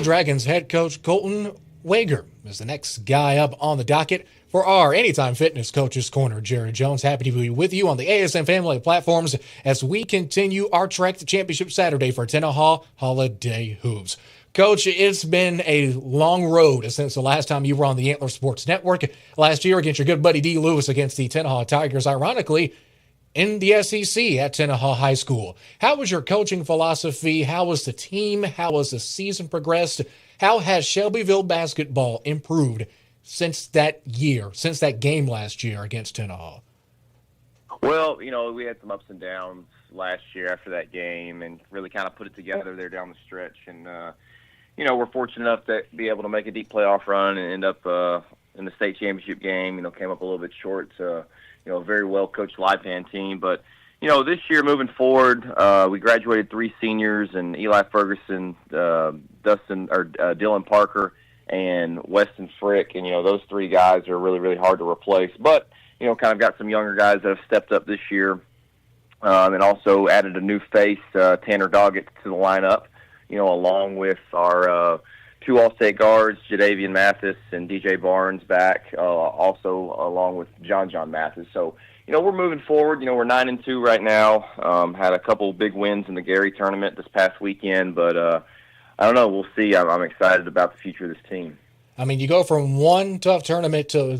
Yellow Dragons head coach Colton Wager is the next guy up on the docket for our Anytime Fitness Coaches Corner. Jared Jones, happy to be with you on the ASM family of platforms as we continue our trek to Championship Saturday for Tenaha Holiday Hoops. Coach, it's been a long road since the last time you were on the Antler Sports Network. Last year against your good buddy D. Lewis against the Tenaha Tigers, ironically, in the SEC at Tenaha High School. How was your coaching philosophy? How was the team? How has the season progressed? How has Shelbyville basketball improved since that game last year against Tenaha? Well, we had some ups and downs last year after that game and really kind of put it together there down the stretch. And, we're fortunate enough to be able to make a deep playoff run and end up in the state championship game. Came up a little bit short to, a very well-coached Lipan team. But, this year moving forward, we graduated 3 seniors, and Eli Ferguson, Dylan Parker, and Weston Frick. And, those 3 guys are really, really hard to replace. But, kind of got some younger guys that have stepped up this year, and also added a new face, Tanner Doggett, to the lineup, along with our 2 All-State guards, Jadavian Mathis and DJ Barnes back, also along with John Mathis. So, we're moving forward. We're 9-2 right now. Had a couple big wins in the Gary tournament this past weekend, but I don't know. We'll see. I'm excited about the future of this team. I mean, you go from one tough tournament to,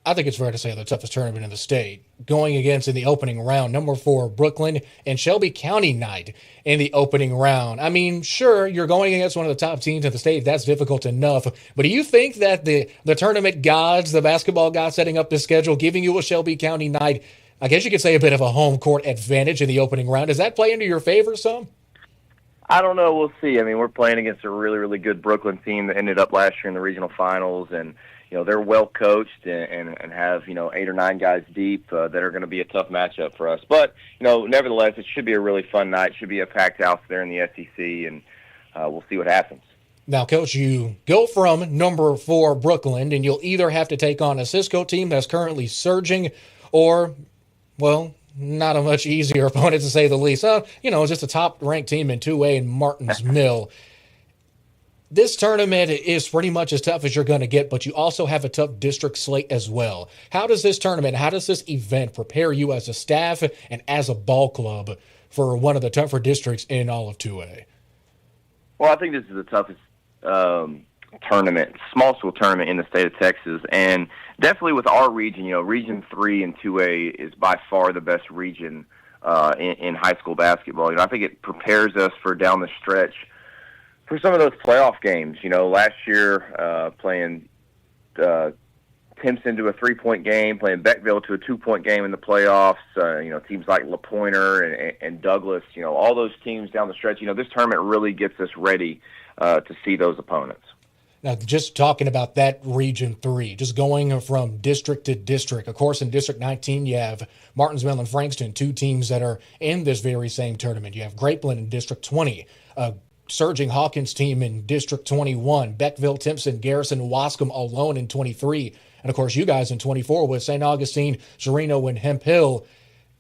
I think it's fair to say, the toughest tournament in the state, going against in the opening round, number 4 Brooklyn and Shelby County Knight in the opening round. I mean, sure, you're going against one of the top teams in the state. That's difficult enough. But do you think that the tournament gods, the basketball gods setting up this schedule, giving you a Shelby County Knight, I guess you could say a bit of a home court advantage in the opening round, does that play into your favor some? I don't know. We'll see. I mean, we're playing against a really, really good Brooklyn team that ended up last year in the regional finals, and they're well coached and have 8 or 9 guys deep that are going to be a tough matchup for us. But nevertheless, it should be a really fun night. It should be a packed house there in the SEC, and we'll see what happens. Now, Coach, you go from number 4 Brooklyn, and you'll either have to take on a Cisco team that's currently surging, or, well, not a much easier opponent to say the least. Just a top-ranked team in 2A in Martins Mill. This tournament is pretty much as tough as you're going to get, but you also have a tough district slate as well. How does this event prepare you as a staff and as a ball club for one of the tougher districts in all of 2A? Well, I think this is the toughest small school tournament in the state of Texas, and definitely with our region, Region 3 and 2A is by far the best region in high school basketball. I think it prepares us for down the stretch for some of those playoff games. Last year playing Timpson to a 3-point game, playing Beckville to a 2-point game in the playoffs, teams like La Pointer and Douglas, all those teams down the stretch. This tournament really gets us ready to see those opponents. Now, just talking about that Region 3, just going from district to district. Of course, in District 19, you have Martinsville and Frankston, 2 teams that are in this very same tournament. You have Grapeland in District 20, surging Hawkins team in District 21, Beckville, Timpson, Garrison, Wascom alone in 23, and of course you guys in 24 with St. Augustine, Sereno, and Hemp Hill.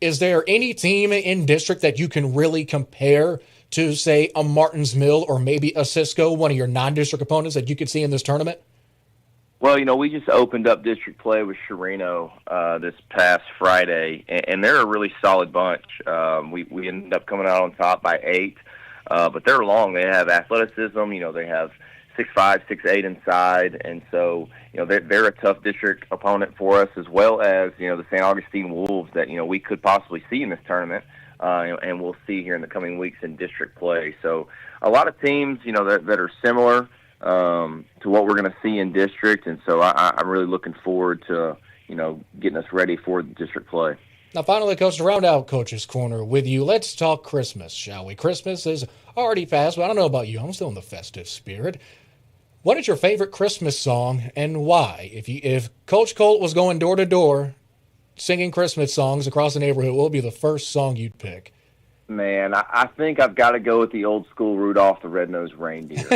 Is there any team in district that you can really compare to, say, a Martins Mill or maybe a Cisco, one of your non-district opponents that you could see in this tournament? Well, we just opened up district play with Sereno this past Friday, and they're a really solid bunch. We ended up coming out on top by 8. But they're long. They have athleticism. They have 6'5", 6'8" inside, and so they're a tough district opponent for us, as well as the St. Augustine Wolves that we could possibly see in this tournament, and we'll see here in the coming weeks in district play. So a lot of teams that are similar to what we're going to see in district, and so I'm really looking forward to getting us ready for the district play. Now, finally, Coach, to round out Coach's Corner with you, let's talk Christmas, shall we? Christmas is already past, but I don't know about you. I'm still in the festive spirit. What is your favorite Christmas song and why? If Coach Colt was going door to door singing Christmas songs across the neighborhood, what would be the first song you'd pick? Man, I think I've got to go with the old school Rudolph the Red-Nosed Reindeer.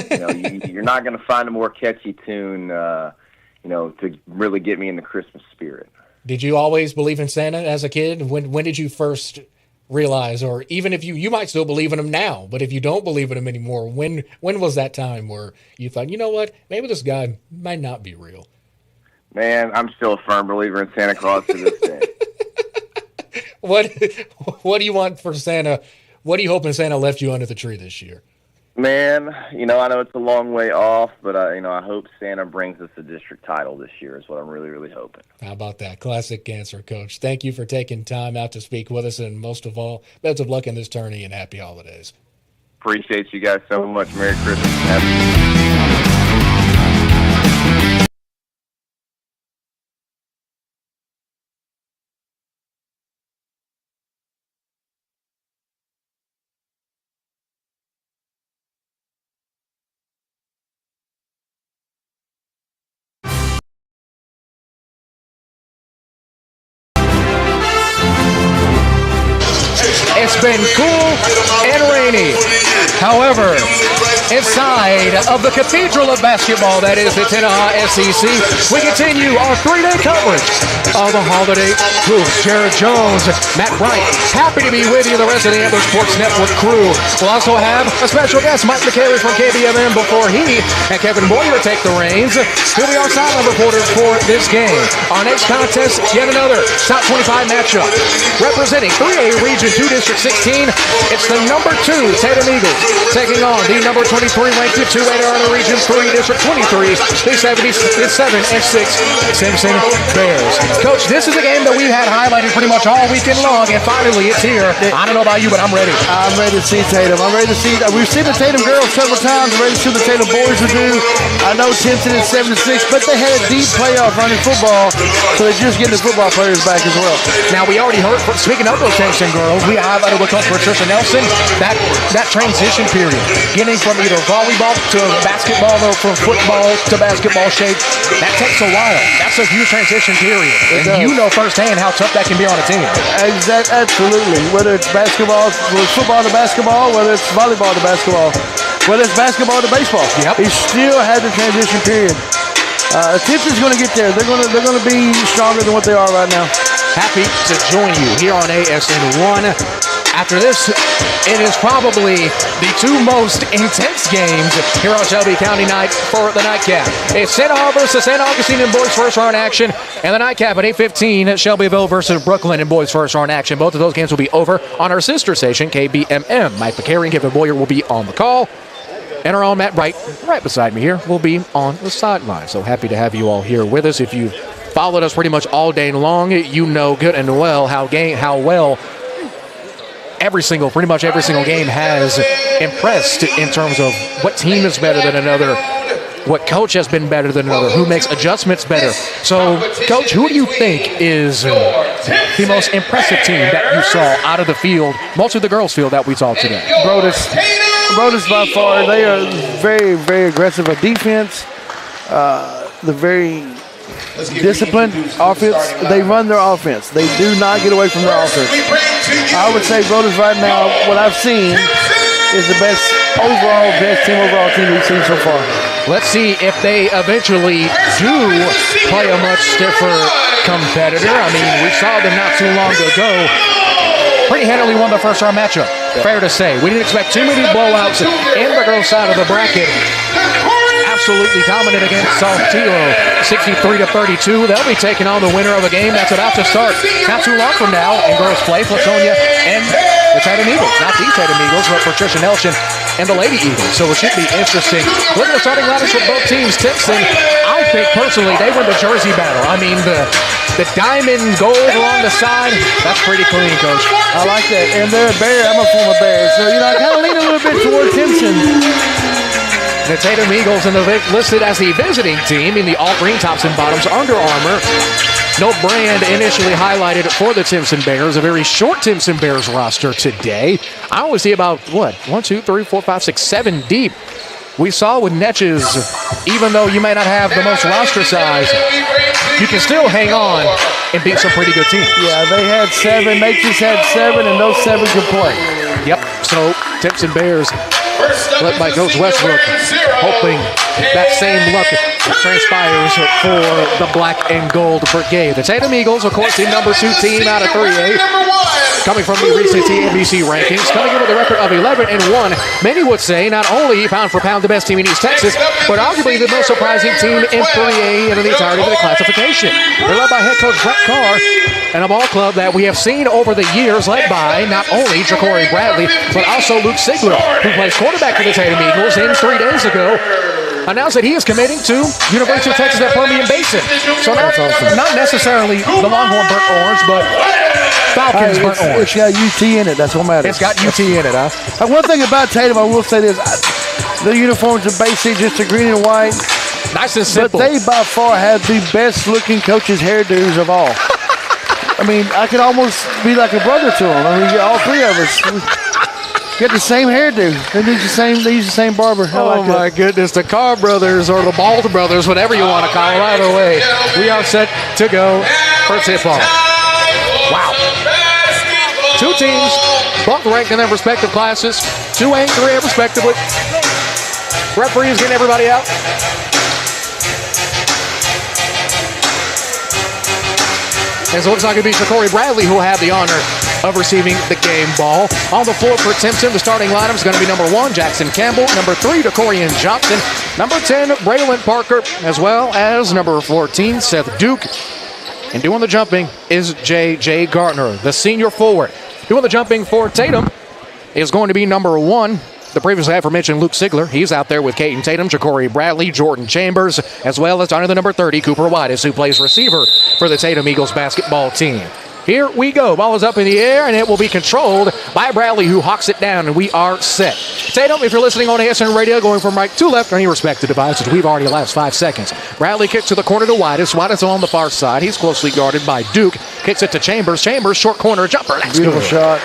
You're not going to find a more catchy tune, to really get me in the Christmas spirit. Did you always believe in Santa as a kid? When did you first realize, or even if you might still believe in him now, but if you don't believe in him anymore, when was that time where you thought, you know what, maybe this guy might not be real? Man, I'm still a firm believer in Santa Claus to this day. What do you want for Santa? What are you hoping Santa left you under the tree this year? Man, I know it's a long way off, but I hope Santa brings us a district title this year is what I'm really, really hoping. How about that? Classic answer, Coach. Thank you for taking time out to speak with us, and most of all, best of luck in this tourney and happy holidays. Appreciate you guys so much. Merry Christmas. Happy It's been cool and rainy. However, inside of the Cathedral of Basketball, that is the Tenneha SEC, we continue our 3-day coverage of the holiday hoops. Jared Jones, Matt Bright, happy to be with you, the rest of the Antler Sports Network crew. We'll also have a special guest, Mike McCary from KBMM, before he and Kevin Boyer take the reins. He'll be our sideline reporter for this game. Our next contest, yet another top 25 matchup. Representing 3A Region 2 District 16, it's the number 2 Tatum Eagles taking on the number 23 ranked 2A Region 3 District 23, the 7 and 6 Timpson Bears. Coach, this is a game that we've had highlighted pretty much all weekend long, and finally it's here. I don't know about you, but I'm ready. I'm ready to see Tatum. I'm ready to see. We've seen the Tatum girls several times. I'm ready to see what the Tatum boys will do. I know Timpson is 7-6, but they had a deep playoff run in football, so they're just getting the football players back as well. Now, we already heard, speaking of those Timpson girls, we highlighted with Coach Patricia Nelson, that transition period, getting from either volleyball to basketball or from football to basketball shape, that takes a while. That's a huge transition period. And you know firsthand how tough that can be on a team. Absolutely. Whether it's basketball, whether it's football to basketball, whether it's volleyball to basketball, whether it's basketball to baseball. Yep. He still had the transition period. Timpson's going to get there. They're going to be stronger than what they are right now. Happy to join you here on ASN1. After this, it is probably the two most intense games here on Shelby County night for the nightcap. It's Santa Barbara versus St. Augustine in boys first round action, and the nightcap at 8:15 at Shelbyville versus Brooklyn in boys first round action. Both of those games will be over on our sister station, KBMM. Mike McCary and Kevin Boyer will be on the call. And our own Matt Bright, right beside me here, will be on the sideline. So happy to have you all here with us. If you've followed us pretty much all day long, you know good and well how well pretty much every single game has impressed in terms of what team is better than another, what coach has been better than another, who makes adjustments better. So, Coach, who do you think is the most impressive team that you saw out of the field, most of the girls' field that we saw today? Brodus by far, they are very, very aggressive on defense. The very disciplined offense. They run their offense. They do not get away from their offense. I would say Brodus right now, what I've seen, is the best team we've seen so far. Let's see if they eventually do play a much stiffer competitor. I mean, we saw them not too long ago. Pretty handily won the first round matchup. Fair to say. We didn't expect too many blowouts in the girls' side of the bracket. Absolutely dominant against Saltillo, 63-32. They'll be taking on the winner of a game that's about to start not too long from now in girls' play. Platonia and the Tatum Eagles. Not the Tatum Eagles, but Patricia Nelson and the Lady Eagles. So it should be interesting. Look at the starting lineups for both teams. Timpson, I think personally, they win the jersey battle. I mean, the diamond gold along the side, that's pretty clean, Coach. I like that. And they're a Bear. I'm a former Bear. So, I kind of lean a little bit toward Timpson. The Tatum Eagles listed as the visiting team in the all green tops and bottoms. Under Armour. No brand initially highlighted for the Timpson Bears. A very short Timpson Bears roster today. I only see about, 1, 2, 3, 4, 5, 6, 7 deep. We saw with Netches, even though you may not have the most roster size, you can still hang on and beat some pretty good teams. Yeah, they had 7. Netches had 7, and those 7 could play. Yep, so Timpson Bears led by Coach Westbrook, hoping that same luck transpires for the black and gold brigade. The Tatum Eagles, of course, the number 2 team out of 3A. coming from the recent TNBC rankings, coming in with a record of 11-1. Many would say not only pound for pound the best team in East Texas, but arguably the most surprising team in 3A in the entirety of the classification. They're led by head coach Brett Carr and a ball club that we have seen over the years led by not only Ja'Cory Bradley, but also Luke Sigler, who plays quarterback for the Tatum Eagles, and 3 days ago announced that he is committing to University of Texas at Permian Basin. So not necessarily the Longhorn burnt orange, but Falcons burnt orange. It's got UT in it. That's what matters. It's got UT in it, huh? One thing about Tatum, I will say this. The uniforms are basically just a green and white. Nice and simple. But they by far have the best looking coaches' hairdos of all. I mean, I could almost be like a brother to them. I mean, all three of us. Get the same hairdo. They use the same barber. My goodness, the Carr brothers or the Bald brothers, whatever you want to call it. Either way, we are set to go for tip-off. Wow. Two teams, both ranked in their respective classes, 2A and 3A respectively. Referees getting everybody out. And so it looks like it'll be Ja'Cory Bradley who will have the honor of receiving the game ball. On the floor for Timpson, the starting lineup is going to be number 1, Jackson Campbell, number 3, DeCorian Johnson, number 10, Braylon Parker, as well as number 14, Seth Duke. And doing the jumping is J.J. Gartner, the senior forward. Doing the jumping for Tatum is going to be number 1, the previously aforementioned Luke Sigler. He's out there with Caden Tatum, Ja'Cory Bradley, Jordan Chambers, as well as under the number 30, Cooper Whitus, who plays receiver for the Tatum Eagles basketball team. Here we go. Ball is up in the air, and it will be controlled by Bradley, who hawks it down, and we are set. Tatum, if you're listening on ASN Radio, going from right to left on your respective devices, we've already elapsed 5 seconds. Bradley kicks to the corner to Whitus. Whitus on the far side. He's closely guarded by Duke. Kicks it to Chambers. Chambers, short corner jumper. That's beautiful good. Shot.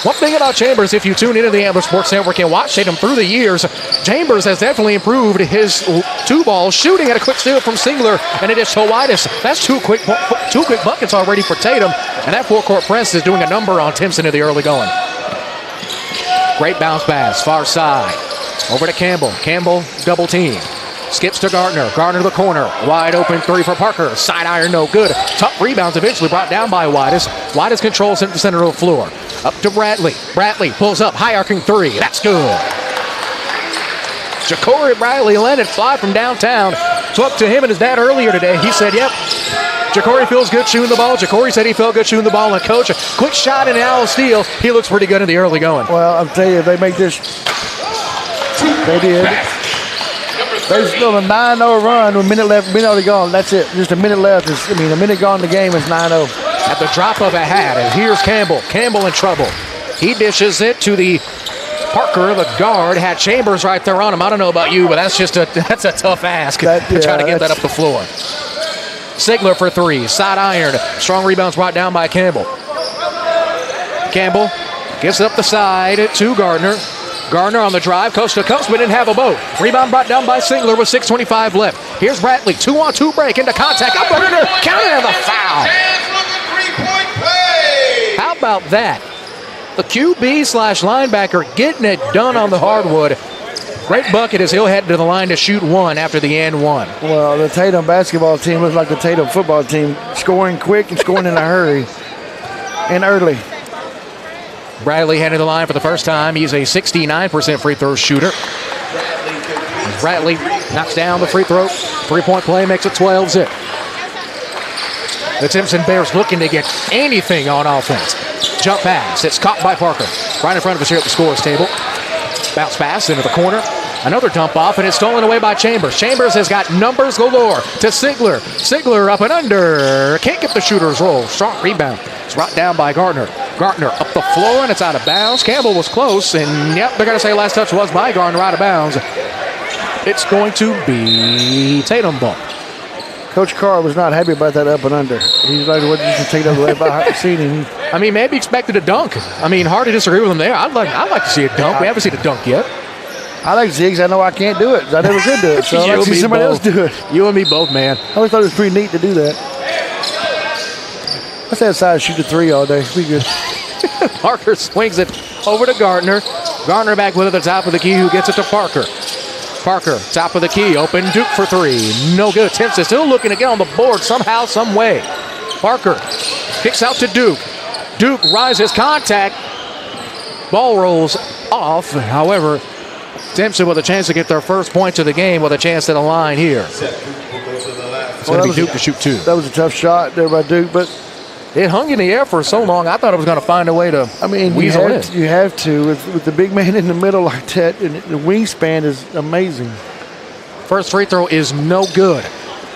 One thing about Chambers, if you tune into the Ambler Sports Network and watch Tatum through the years, Chambers has definitely improved his 2-ball shooting at a quick steal from Sigler, and it is to Whitus. That's two quick buckets already for Tatum, and that four-court press is doing a number on Timpson in the early going. Great bounce pass, far side. Over to Campbell. Campbell double team. Skips to Gartner. Gartner to the corner. Wide open 3 for Parker. Side iron, no good. Tough rebounds eventually brought down by Whitus. Whitus controls it to the center of the floor. Up to Bradley. Bradley pulls up. High arcing 3. That's good. Ja'Cory Bradley landed fly from downtown. Talked to him and his dad earlier today. He said, yep, Ja'Cory feels good shooting the ball. Ja'Cory said he felt good shooting the ball. And coach, a quick shot and an owl steal. He looks pretty good in the early going. Well, I'm telling you, if they make this, they did. There's still a 9-0 run with a minute left, minute already gone. That's it. Just a minute left. A minute gone in the game is 9-0. At the drop of a hat, and here's Campbell. Campbell in trouble. He dishes it to the Parker, the guard. Had Chambers right there on him. I don't know about you, but that's a tough ask to try to get that up the floor. Sigler for 3. Side iron. Strong rebounds brought down by Campbell. Campbell gets it up the side to Gardner. Gardner on the drive, coast to coast, but didn't have a boat. Rebound brought down by Sigler with 6:25 left. Here's Bradley, 2-on-2 break into contact. Up under, counted and the foul. How about that? The QB/linebacker getting it done on the hardwood. Great bucket as he'll head to the line to shoot 1 after the and 1. Well, the Tatum basketball team looks like the Tatum football team, scoring quick and scoring in a hurry and early. Bradley headed the line for the first time. He's a 69% free throw shooter. Bradley knocks down the free throw. 3-point play makes it 12-zip. The Timpson Bears looking to get anything on offense. Jump pass. It's caught by Parker. Right in front of us here at the scores table. Bounce pass into the corner. Another dump off, and it's stolen away by Chambers. Chambers has got numbers galore to Sigler. Sigler up and under. Can't get the shooter's roll. Strong rebound. It's brought down by Gardner. Gardner up the floor, and it's out of bounds. Campbell was close, and yep, they're going to say last touch was by Gardner out of bounds. It's going to be Tatum ball. Coach Carr was not happy about that up and under. He's like, what did you take that away by seating? I mean, maybe expected a dunk. I mean, hard to disagree with him there. I'd like to see a dunk. We haven't seen a dunk yet. I like zigs. I know I can't do it. I never could do it, so I'd like to see somebody else do it. You and me both, man. I always thought it was pretty neat to do that. Let's have side shoot the 3 all day. Be good. Parker swings it over to Gardner. Gardner back with it at the top of the key, who gets it to Parker. Parker, top of the key, open Duke for 3. No good. Timpson still looking to get on the board somehow, some way. Parker kicks out to Duke. Duke rises, contact. Ball rolls off. However, Timpson with a chance to get their first points of the game with a chance at the line here. It's going to be Duke to shoot 2. That was a tough shot there by Duke, but it hung in the air for so long. I thought it was going to find a way to weasel in. You have to. With the big man in the middle like that, and the wingspan is amazing. First free throw is no good.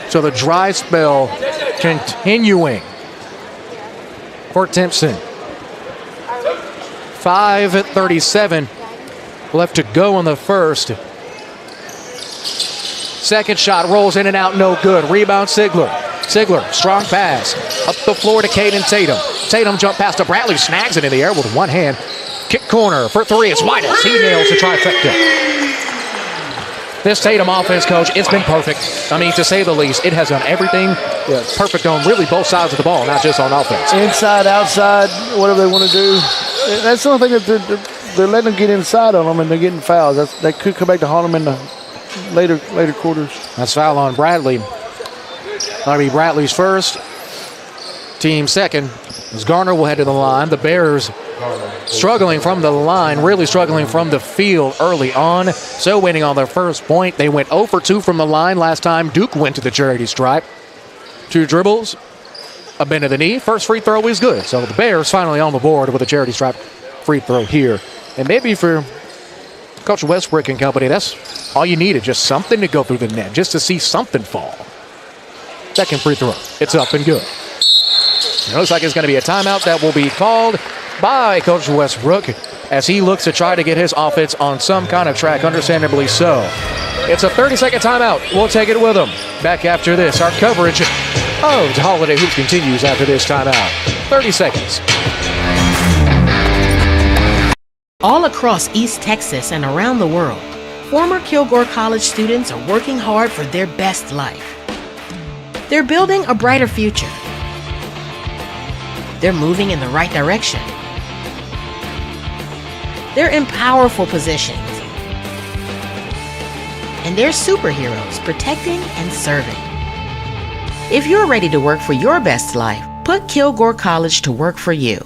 So the dry spell continuing for Timpson. 5:37 left to go in the first. Second shot rolls in and out, no good. Rebound Sigler. Sigler, strong pass. Up the floor to Caden Tatum. Tatum jump pass to Bradley, snags it in the air with one hand. Kick corner for 3, it's Midas. He nails the trifecta. This Tatum offense, coach, it's been perfect. I mean, to say the least, it has done everything perfect on really both sides of the ball, not just on offense. Inside, outside, whatever they want to do. That's the only thing that they're letting them get inside on them, and they're getting fouls. That could come back to haunt them in the later quarters. That's foul on Bradley. That'll be Bradley's first. Team second. As Garner will head to the line. The Bears struggling from the line, really struggling from the field early on. So waiting on their first point. They went 0 for 2 from the line last time Duke went to the charity stripe. 2 dribbles, a bend of the knee. First free throw is good. So the Bears finally on the board with a charity stripe free throw here. And maybe for Coach Westbrook and company, that's all you needed. Just something to go through the net, just to see something fall. Second free throw. It's up and good. It looks like it's going to be a timeout that will be called by Coach Westbrook as he looks to try to get his offense on some kind of track, understandably so. It's a 30-second timeout. We'll take it with them. Back after this, our coverage of Holiday Hoops continues after this timeout. 30 seconds. All across East Texas and around the world, former Kilgore College students are working hard for their best life. They're building a brighter future. They're moving in the right direction. They're in powerful positions. And they're superheroes protecting and serving. If you're ready to work for your best life, put Kilgore College to work for you.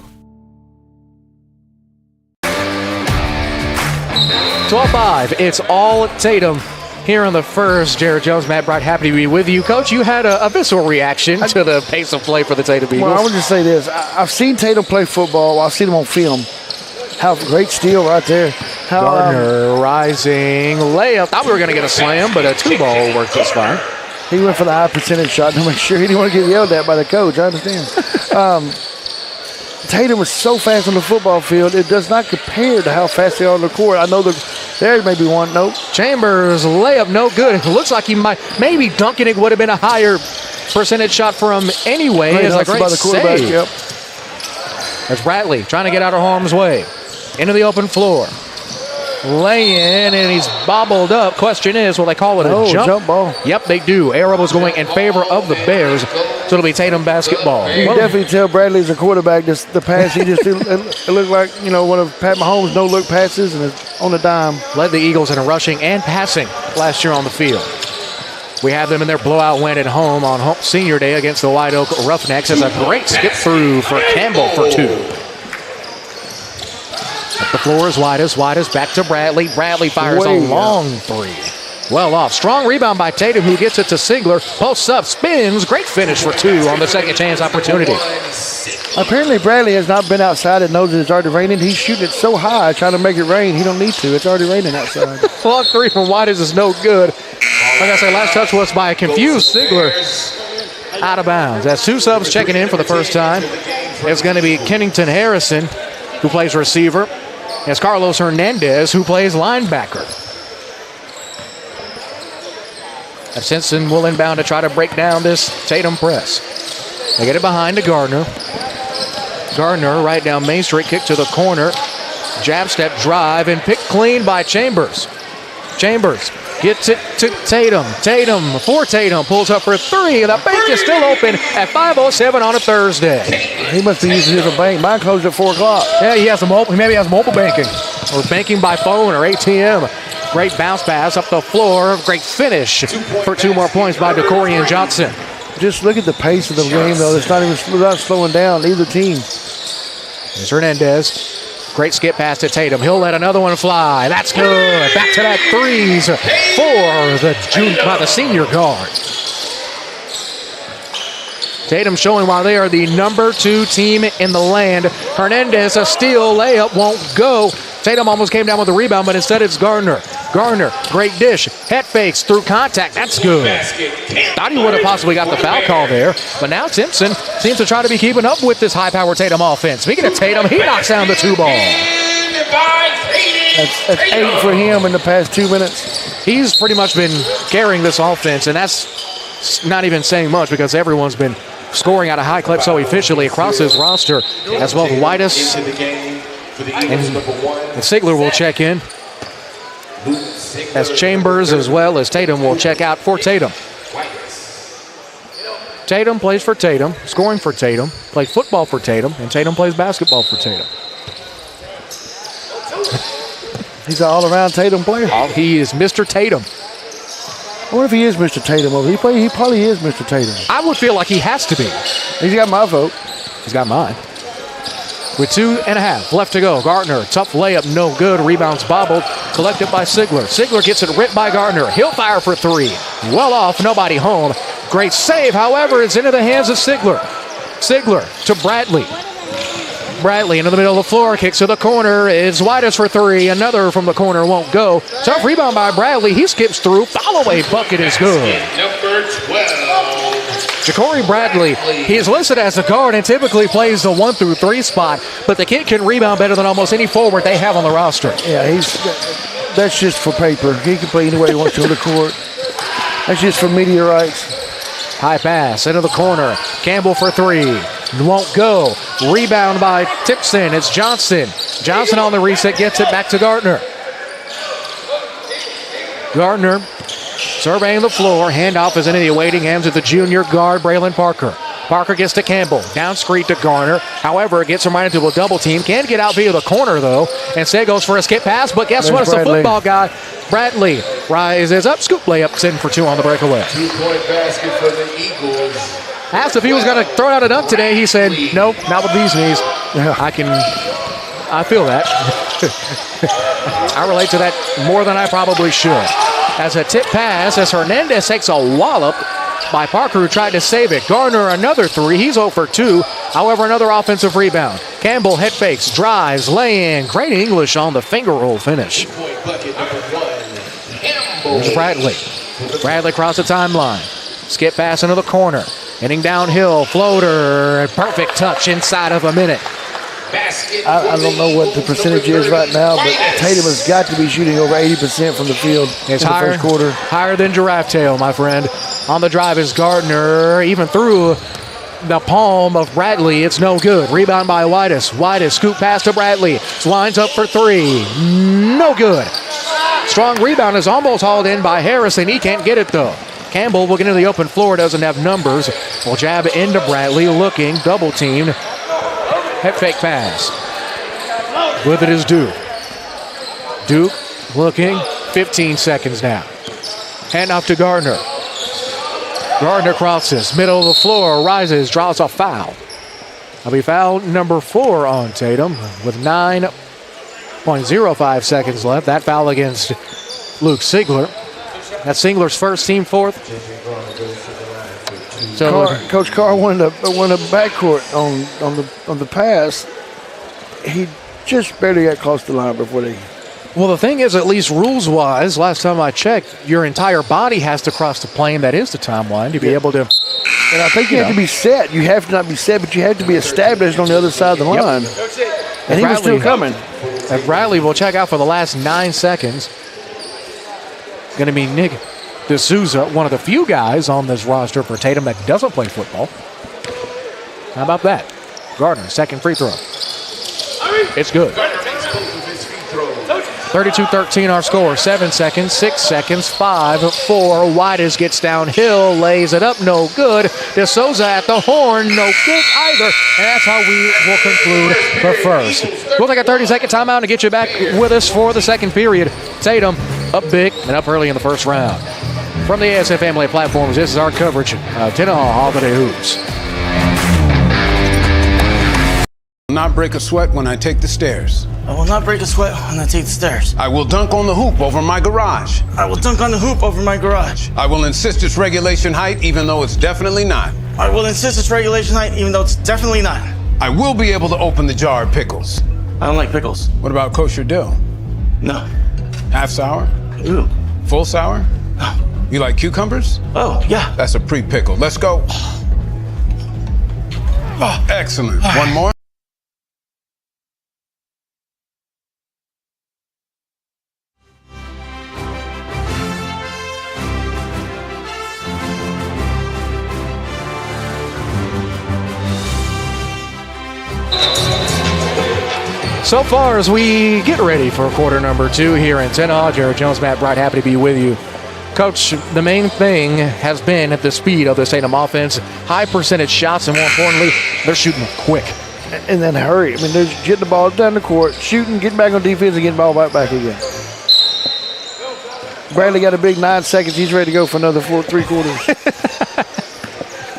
12-5, it's all Tatum here in the first. Jared Jones, Matt Bright, happy to be with you. Coach, you had a visceral reaction to the pace of play for the Tatum Eagles. Well, I would just say this. I've seen Tatum play football. I've seen him on film. How great steal right there. Gardner rising layup. Thought we were going to get a slam, but a 2-ball worked just fine. He went for the high percentage shot to make sure he didn't want to get yelled at by the coach. I understand. Tatum was so fast on the football field, it does not compare to how fast they are on the court. I know there may be one. Nope. Chambers layup no good. It looks like he might maybe dunking it would have been a higher percentage shot for him anyway. It's a great by the quarterback. save. Yep. There's Bradley trying to get out of harm's way. Into the open floor. Lay in, and he's bobbled up. Question is, will they call it a jump ball? Yep, they do. Arrow was going in favor of the Bears, so it'll be Tatum basketball. You can definitely tell Bradley's a quarterback. The pass he just did, it looked like one of Pat Mahomes' no-look passes, and it's on a dime. Led the Eagles in rushing and passing last year on the field. We have them in their blowout win at home on Senior Day against the White Oak Roughnecks. It's a great skip through for Campbell for 2. The floor is Whitus back to Bradley. Bradley fires a long 3. Well off. Strong rebound by Tatum, who gets it to Sigler. Posts up, spins. Great finish for 2 on the second chance opportunity. Apparently Bradley has not been outside and knows it's already raining. He's shooting it so high, trying to make it rain. He don't need to. It's already raining outside. Long 3 from Whitus is no good. Like I said, last touch was by a confused Sigler. Out of bounds. That's 2 subs checking in for the first time. It's going to be Kennington Harrison, who plays receiver. It's Carlos Hernandez, who plays linebacker. Simpson will inbound to try to break down this Tatum press. They get it behind to Gardner. Gardner right down Main Street, kick to the corner. Jab step drive and picked clean by Chambers. Chambers gets it to Tatum. Tatum pulls up for 3. The bank is still open at 5:07 on a Thursday. He must be using it as a bank. Mine closed at 4 o'clock. Yeah, he maybe has mobile banking or banking by phone or ATM. Great bounce pass up the floor. Great finish for 2 more points by DeCorian Johnson. Just look at the pace of the game, though. It's not slowing down either team. There's Hernandez. Great skip pass to Tatum. He'll let another one fly. That's good. Back to that threes for the senior guard. Tatum showing why they are the number 2 team in the land. Hernandez, a steal, layup won't go. Tatum almost came down with the rebound, but instead it's Gardner. Gardner, great dish. Head fakes through contact. That's good. Thought he would have possibly got the foul call there, but now Timpson seems to try to be keeping up with this high-powered Tatum offense. Speaking of Tatum, he knocks down the 2 ball. That's 8 for him in the past 2 minutes. He's pretty much been carrying this offense, and that's not even saying much because everyone's been scoring at a high clip so efficiently across his roster, as well as Whitus and Sigler will check in, as Chambers as well as Tatum will check out for Tatum. Tatum plays for Tatum, scoring for Tatum, plays football for Tatum, and Tatum plays basketball for Tatum. He's an all-around Tatum player. He is Mr. Tatum. I wonder if he is Mr. Tatum. He probably is Mr. Tatum. I would feel like he has to be. He's got my vote. He's got mine. With 2.5 left to go. Gardner, tough layup, no good. Rebounds bobbled, collected by Sigler. Sigler gets it ripped by Gardner. He'll fire for 3. Well off, nobody home. Great save, however, it's into the hands of Sigler. Sigler to Bradley. Bradley into the middle of the floor, kicks to the corner. It's Whitus for 3. Another from the corner won't go. Tough rebound by Bradley. He skips through. Follow-away bucket is good. Number 12. Ja'Cory Bradley, he is listed as a guard and typically plays the 1 through 3 spot, but the kid can rebound better than almost any forward they have on the roster. Yeah, that's just for paper. He can play anywhere he wants to on the court. That's just for media rights. High pass into the corner. Campbell for 3. Won't go. Rebound by Timpson. It's Johnson. Johnson on the reset gets it back to Gardner. Gardner surveying the floor. Handoff is into the awaiting hands of the junior guard, Braylon Parker. Parker gets to Campbell. Down screen to Garner. However, it gets him right into a double team. Can't get out via the corner, though. Instead goes for a skip pass, but guess what? It's a football guy. Bradley rises up. Scoop layups in for 2 on the breakaway. 2-point basket for the Eagles. Asked if he was going to throw out a dunk today. He said, nope, not with these knees. I feel that. I relate to that more than I probably should. As a tip pass, as Hernandez takes a wallop by Parker, who tried to save it. Garner, another 3. He's 0 for 2. However, another offensive rebound. Campbell head fakes, drives, lay-in. Great English on the finger roll finish. There's Bradley. Bradley across the timeline. Skip pass into the corner. Heading downhill, floater. Perfect touch inside of a minute. I don't know what the percentage is right now, but Tatum has got to be shooting over 80% from the field in the first quarter. Higher than giraffe tail, my friend. On the drive is Gardner, even through the palm of Bradley. It's no good. Rebound by Whitus. Whitus scoop pass to Bradley. Lines up for 3. No good. Strong rebound is almost hauled in by Harrison. He can't get it, though. Campbell looking into the open floor, doesn't have numbers. Will jab into Bradley, looking, double teamed. Head fake pass. With it is Duke. Duke looking, 15 seconds now. Hand off to Gardner. Gardner crosses, middle of the floor, rises, draws a foul. That'll be foul number 4 on Tatum with 9.05 seconds left. That foul against Luke Sigler. That's Sigler's first, team 4th. So Coach Carr wanted a backcourt on the pass. He just barely got close to the line before they. Well, the thing is, at least rules-wise, last time I checked, your entire body has to cross the plane that is the timeline to be able to. And I think you have to be set. You have to not be set, but you have to be established on the other side of the line. And he was still coming. And Bradley will check out for the last 9 seconds. Going to be Nick D'Souza, one of the few guys on this roster for Tatum that doesn't play football. How about that? Gardner, second free throw. It's good. 32-13 our score. 7 seconds, 6 seconds, 5, 4. Whitus gets downhill, lays it up, no good. D'Souza at the horn, no good either. And that's how we will conclude the first. We'll take a 30-second timeout to get you back with us for the second period. Tatum up big and up early in the first round. From the ASN family platforms, this is our coverage of Tenaha Holiday Hoops. not break a sweat when I take the stairs. I will not break a sweat when I take the stairs. I will dunk on the hoop over my garage. I will dunk on the hoop over my garage. I will insist it's regulation height even though it's definitely not. I will insist it's regulation height even though it's definitely not. I will be able to open the jar of pickles. I don't like pickles. What about kosher dill? No. Half sour? Ooh. Full sour? No. You like cucumbers? Oh, yeah. That's a pre-pickle. Let's go. Oh, excellent. One more. So far as we get ready for quarter number 2 here in Tenaw, Jared Jones, Matt Bright, happy to be with you. Coach, the main thing has been at the speed of this Tatum offense, high percentage shots, and more importantly, they're shooting them quick. And then hurry. I mean, they're getting the ball down the court, shooting, getting back on defense, and getting the ball right back again. Bradley got a big 9 seconds. He's ready to go for another 3 quarters.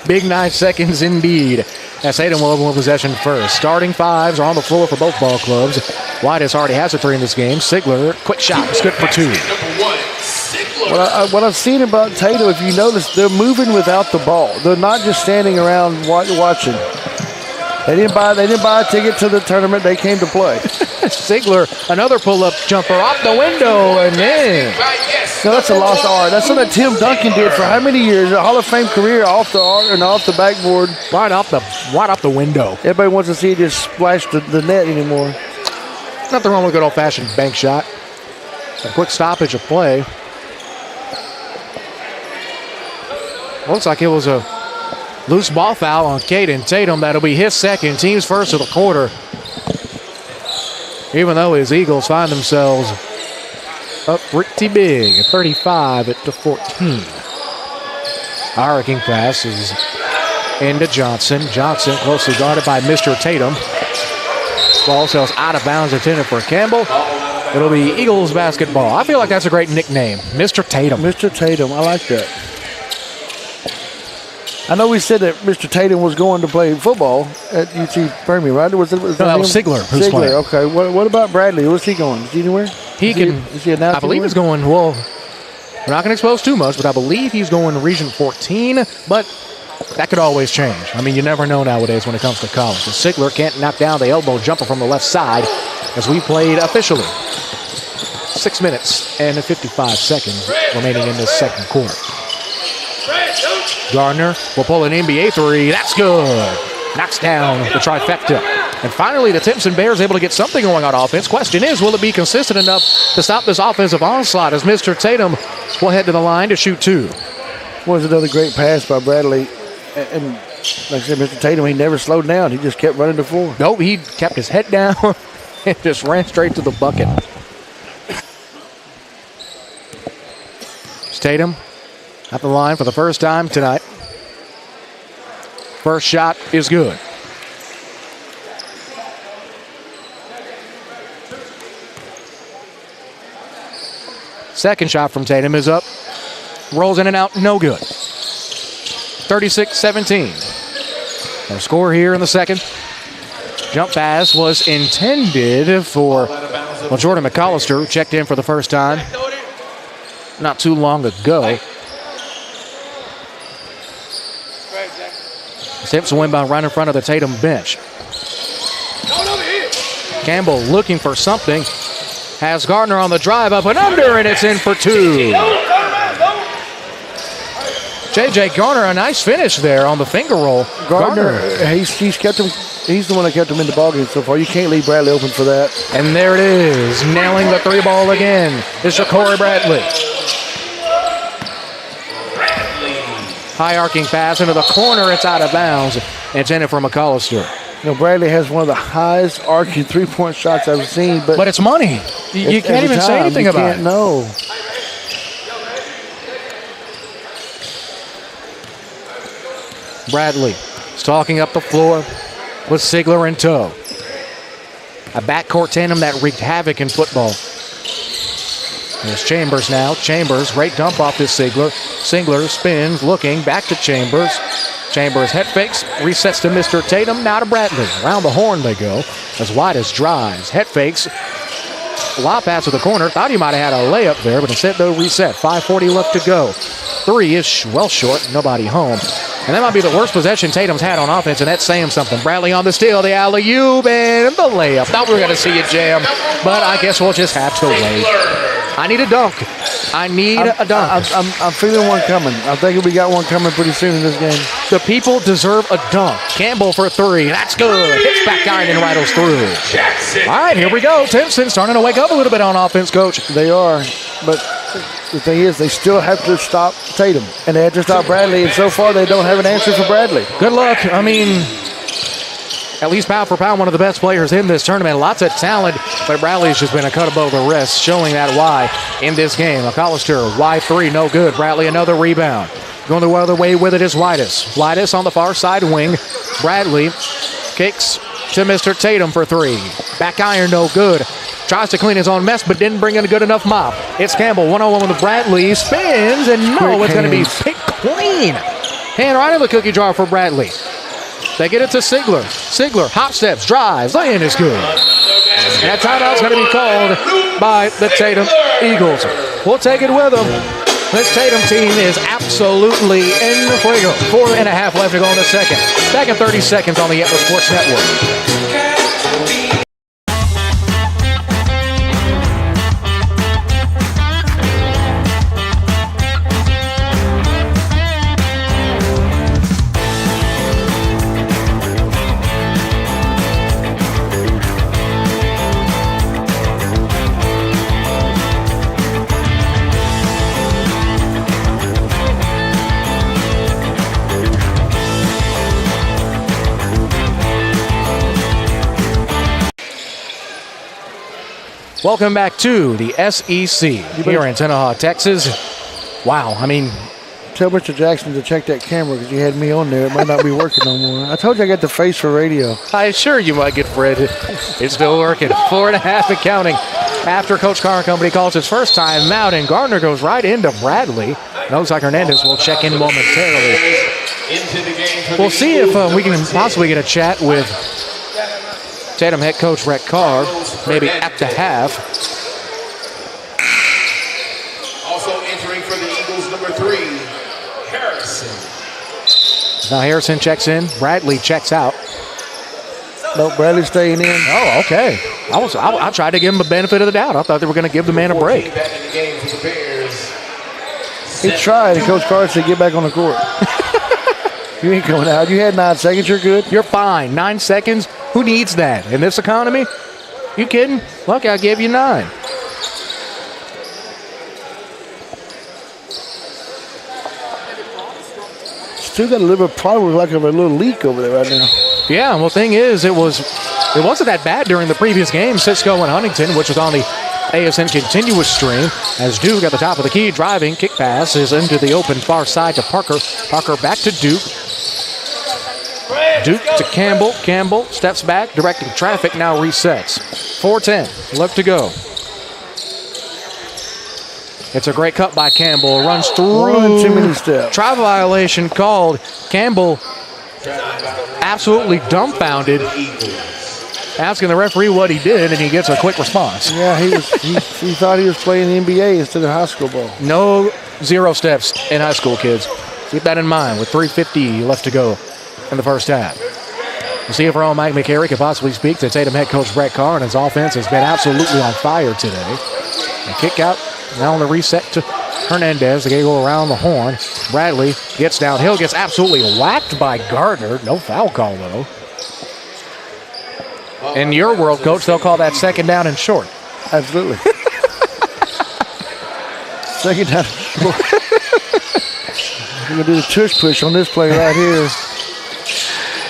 Big 9 seconds indeed. As Tatum will open possession first. Starting fives are on the floor for both ball clubs. Whiteis already has a 3 in this game. Sigler, quick shot. It's good for 2. What I've seen about Tatum, if you notice, they're moving without the ball. They're not just standing around watching. They didn't buy a ticket to the tournament. They came to play. Sigler, another pull-up jumper off the window, and then No, that's a lost art. That's something that Tim Duncan did for how many years? A Hall of Fame career off the art and off the backboard. right off the window. Everybody wants to see it just splash the net anymore. Nothing wrong with a good old-fashioned bank shot. A quick stoppage of play. Looks like it was a loose ball foul on Caden Tatum. That'll be his second, team's first of the quarter. Even though his Eagles find themselves up pretty big at 35-14. Arcing pass is into Johnson. Johnson closely guarded by Mr. Tatum. Ball sails out of bounds, intended for Campbell. It'll be Eagles basketball. I feel like that's a great nickname, Mr. Tatum. Mr. Tatum, I like that. I know we said that Mr. Tatum was going to play football at UT Permian, right? Was that was Sigler who's playing. Okay. What about Bradley? Where's he going? Is he anywhere? Is he announced I believe he's going, well, we're not going to expose too much, but I believe he's going to Region 14, but that could always change. I mean, you never know nowadays when it comes to college. So Sigler can't knock down the elbow jumper from the left side as we played officially 6 minutes and 55 seconds remaining in this second quarter. Gardner will pull an NBA 3. That's good. Knocks down the trifecta. And finally, the Timpson Bears able to get something going on offense. Question is, will it be consistent enough to stop this offensive onslaught as Mr. Tatum will head to the line to shoot 2? Was another great pass by Bradley. And like I said, Mr. Tatum, he never slowed down. He just kept running the floor. Nope, he kept his head down and just ran straight to the bucket. Tatum at the line for the first time tonight. First shot is good. Second shot from Tatum is up. Rolls in and out, no good. 36-17. Our score here in the second. Jump pass was intended for Jordan McAllister, who checked in for the first time not too long ago. Timpson went by right in front of the Tatum bench. Campbell looking for something. Has Gardner on the drive, up and under, and it's in for 2. J.J. Garner, a nice finish there on the finger roll. Gardner, he's kept him. He's the one that kept him in the ballgame so far. You can't leave Bradley open for that. And there it is, nailing the 3 ball again. It's Corey Bradley. High arcing pass into the corner. It's out of bounds. It's in it for McAllister. You know, Bradley has one of the highest arcing 3-point shots I've seen. But it's money. You can't even say anything about it. No. Bradley stalking up the floor with Sigler in tow. A backcourt tandem that wreaked havoc in football. There's Chambers now. Chambers, great dump off this Sigler. Sigler spins, looking, back to Chambers. Chambers head fakes, resets to Mr. Tatum, now to Bradley. Around the horn they go. As Whitus drives, head fakes. Lob pass to the corner. Thought he might have had a layup there, but instead they'll reset. 5:40 left to go. Three is well short. Nobody home. And that might be the worst possession Tatum's had on offense, and that's saying something. Bradley on the steal, the alley-oop, and the layup. Thought we were going to see a jam, but I guess we'll just have to wait. I need a dunk. I need a dunk. I'm feeling one coming. I think we got one coming pretty soon in this game. The people deserve a dunk. Campbell for three. That's good. Hits back iron and rattles through. All right, here we go. Timpson starting to wake up a little bit on offense, Coach. They are, but the thing is, they still have to stop Tatum, and they have to stop Bradley, and so far they don't have an answer for Bradley. Good luck. I mean, at least pound for pound, one of the best players in this tournament. Lots of talent, but Bradley's just been a cut above the rest, showing that why in this game. McAllister, wide three, no good. Bradley, another rebound. Going the other way with it is Whitus. Whitus on the far side wing. Bradley kicks to Mr. Tatum for three. Back iron, no good. Tries to clean his own mess, but didn't bring in a good enough mop. It's Campbell, 1-on-1 with Bradley. Spins, and no, it's going to be picked clean. Hand right in the cookie jar for Bradley. They get it to Sigler. Sigler, hop steps, drives, lay-in is good. And that timeout's going to be called by the Tatum Eagles. We'll take it with them. This Tatum team is absolutely in the fuego. 4.5 left to go in the second. Back in 30 seconds on the Atlas Sports Network. Welcome back to the SEC here in Tenaha, Texas. Wow, I mean, tell Mr. Jackson to check that camera because you had me on there. It might not be working no more. I told you I got the face for radio. I assure you, my good friend, it's still working. 4.5 and counting. After Coach Carr and company calls his first time out, and Gardner goes right into Bradley. It looks like Hernandez will check in momentarily. We'll see if we can possibly get a chat with Tatum head coach Brett Carr, maybe at the half. Also entering for the Eagles, number 3, Harrison. Now Harrison checks in. Bradley checks out. No, Bradley's staying in. Oh, okay. I tried to give him the benefit of the doubt. I thought they were going to give the man a break. He tried, and Coach Carr said, get back on the court. You ain't coming out. You had 9 seconds. You're good. You're fine. 9 seconds. Who needs that in this economy? You kidding? Look, I gave you 9. Still got a little bit probably like a little leak over there right now. Yeah, well, thing is, it wasn't that bad during the previous game. Cisco and Huntington, which was on the ASN continuous stream, as Duke at the top of the key, driving, kick pass is into the open far side to Parker. Parker back to Duke. Duke to Campbell. Campbell steps back, directing traffic, now resets. 4:10 left to go. It's a great cut by Campbell. Runs through. Too many steps. Trial violation called. Campbell absolutely dumbfounded, asking the referee what he did, and he gets a quick response. Yeah, he thought he was playing the NBA instead of high school ball. No 0 steps in high school, kids. Keep that in mind with 3:50 left to go in the first half. We'll see if our own Mike McCary can possibly speak to Tatum head coach Brett Carr, and his offense has been absolutely on fire today. A kick out, now on the reset to Hernandez. They go around the horn. Bradley gets downhill, gets absolutely whacked by Gardner. No foul call, though. In your world, coach, they'll call that second down and short. Absolutely. Second down. We're going to do the tush push on this play right here.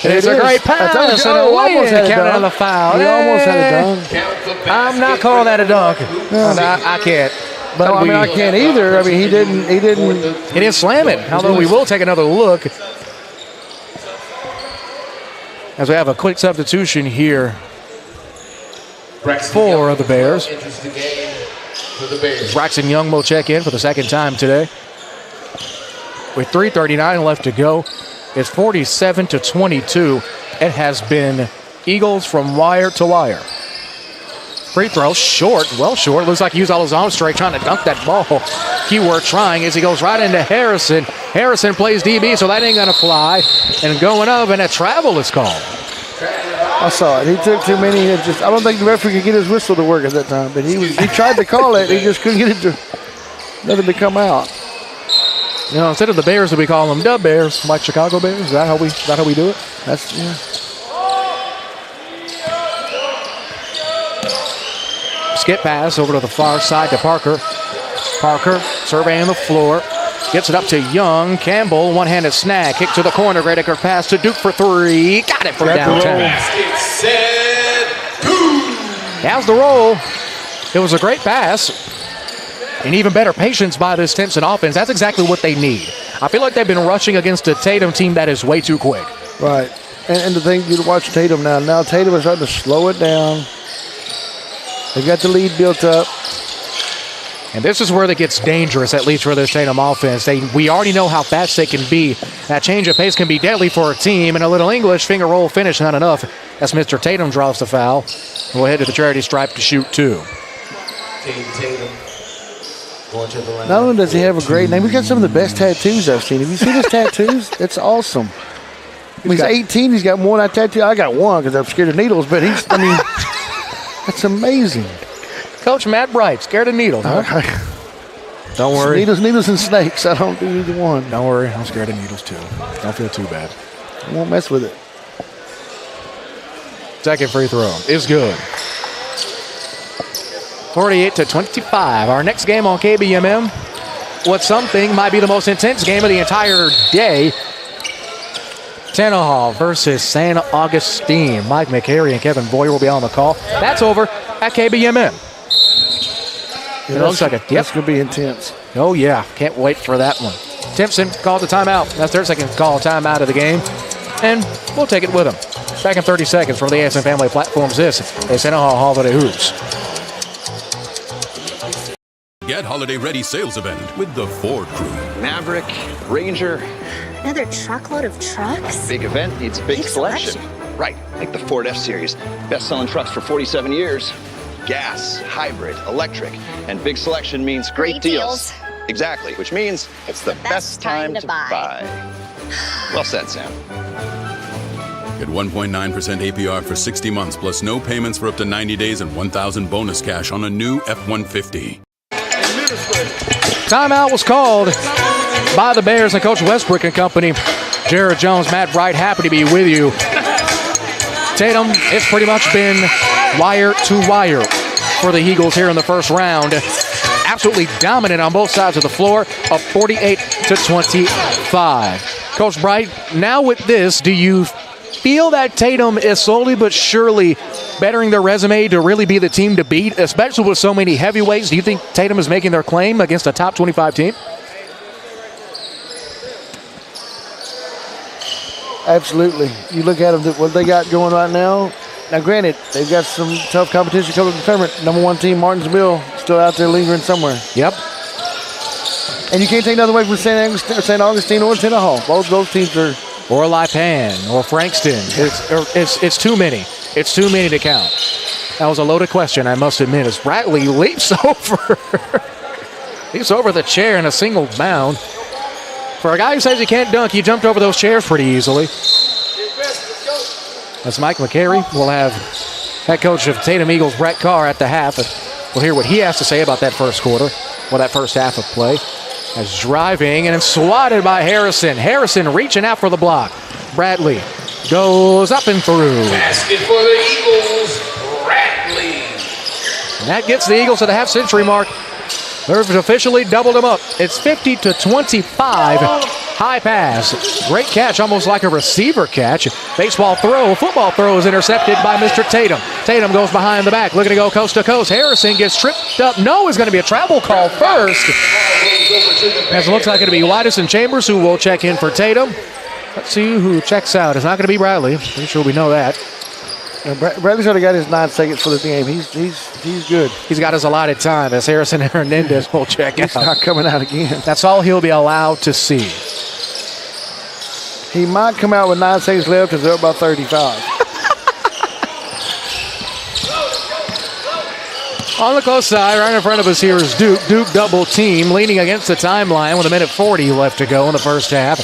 It's a great pass, and almost had count on the foul. He almost had a dunk. I'm not calling that a dunk. I can't. But I mean, I can't either. I mean, he didn't. He didn't slam it. Although we will take another look as we have a quick substitution here for the Bears. Braxton Young will check in for the second time today. With 3:39 left to go It's 47-22. It has been Eagles from wire to wire. Free throw, short, well short. Looks like he used all his arm strength trying to dunk that ball. Keyword trying as he goes right into Harrison. Harrison plays DB, so that ain't going to fly. And going up, and a travel is called. I saw it. He took too many. I don't think the referee could get his whistle to work at that time, but he tried to call it. He just couldn't get it to nothing to come out. You know, instead of the Bears, we call them Dub Bears, like Chicago Bears. Is that how we do it? That's yeah. Skip pass over to the far side to Parker. Parker surveying the floor. Gets it up to Young. Campbell, one-handed snag. Kick to the corner. Great Acre pass to Duke for three. Got it from downtown. How's the roll? It was a great pass. And even better patience by this Timpson offense. That's exactly what they need. I feel like they've been rushing against a Tatum team that is way too quick. Right. And the thing, you watch Tatum now. Now Tatum is starting to slow it down. They've got the lead built up. And this is where it gets dangerous, at least for this Tatum offense. We already know how fast they can be. That change of pace can be deadly for a team. And a little English finger roll finish, not enough. As Mr. Tatum draws the foul. We'll head to the charity stripe to shoot two. Tatum. Going to the line. Not only does he have a great name, he's got some of the best tattoos I've seen. Have you seen his tattoos? It's awesome. He's 18. He's got more than I tattoo. I got one because I'm scared of needles. But that's amazing. Coach Matt Bright, scared of needles. Huh? Don't worry. Needles and snakes. I don't do either one. Don't worry. I'm scared of needles too. Don't feel too bad. I won't mess with it. Second free throw is good. 48-25. Our next game on KBMM. What some think might be the most intense game of the entire day. Tenaha versus San Augustine. Mike McCary and Kevin Boyer will be on the call. That's over at KBMM. Yeah, it looks like that's going to be intense. Oh, yeah. Can't wait for that one. Timpson called the timeout. That's their second call timeout of the game. And we'll take it with them. Back in 30 seconds from the ASN Family Platforms. This is Tenaha Holiday Hoops. Get holiday ready sales event with the Ford crew. Maverick, Ranger. Another truckload of trucks? Big event needs big selection. Right, like the Ford F-Series. Best-selling trucks for 47 years. Gas, hybrid, electric, and big selection means great deals. Exactly, which means it's the best time to buy. Well said, Sam. Get 1.9% APR for 60 months plus no payments for up to 90 days and $1,000 bonus cash on a new F-150. Timeout was called by the Bears and Coach Westbrook and company. Jared Jones, Matt Bright, happy to be with you. Tatum, it's pretty much been wire to wire for the Eagles here in the first round. Absolutely dominant on both sides of the floor, up 48-25. Coach Bright, now with this, do you feel that Tatum is slowly but surely bettering their resume to really be the team to beat, especially with so many heavyweights? Do you think Tatum is making their claim against a top 25 team? Absolutely. You look at them, what they got going right now. Now, granted, they've got some tough competition coming to the tournament. Number one team, Martinsville, still out there lingering somewhere. Yep. And you can't take nothing away from St. Augustine or Tenaha. Both those teams are. Or Lipan or Frankston. It's too many. It's too many to count. That was a loaded question, I must admit, as Bradley leaps over the chair in a single bound. For a guy who says he can't dunk, he jumped over those chairs pretty easily. That's Mike McCary. We'll have head coach of Tatum Eagles, Brett Carr, at the half. We'll hear what he has to say about that first quarter, or that first half of play. As driving and swatted by Harrison. Harrison reaching out for the block. Bradley goes up and through. Basket for the Eagles, Bradley. And that gets the Eagles to the half-century mark. They've officially doubled them up. It's 50-25. High pass. Great catch, almost like a receiver catch. Baseball throw, football throw is intercepted by Mr. Tatum. Tatum goes behind the back, looking to go coast to coast. Harrison gets tripped up. No, it's going to be a travel call first. As it looks like it'll be Whiteson Chambers who will check in for Tatum. Let's see who checks out. It's not going to be Bradley. Pretty sure we know that. Bradley's already got his 9 seconds for the game. He's good. He's got his allotted time as Harrison Hernandez will check out. He's not coming out again. That's all he'll be allowed to see. He might come out with 9 seconds left because they're up by 35. On the close side, right in front of us here is Duke. Duke double team, leaning against the timeline with 1:40 left to go in the first half.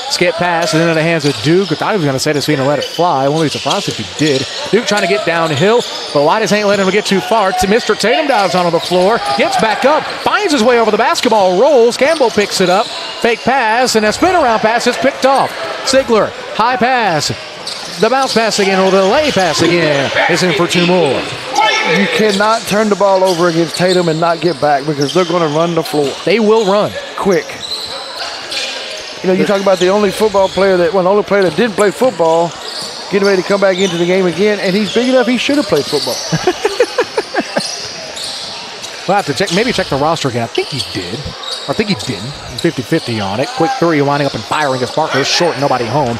Skip pass and into the hands of Duke. I thought he was going to set his feet and let it fly. I won't be surprised if he did. Duke trying to get downhill, but Whitus ain't letting him get too far. Mr. Tatum dives onto the floor, gets back up, finds his way over the basketball, rolls. Campbell picks it up. Fake pass, and a spin around pass is picked off. Sigler, high pass. The bounce pass again, or the lay pass again. Is in for 2 more. You cannot turn the ball over against Tatum and not get back because they're going to run the floor. They will run. Quick. You know, you talk about the only player that didn't play football, getting ready to come back into the game again, and he's big enough he should have played football. We'll have to check the roster again. I think he did. I think he didn't. 50-50 on it. Quick three, winding up and firing as Parker is short, nobody home.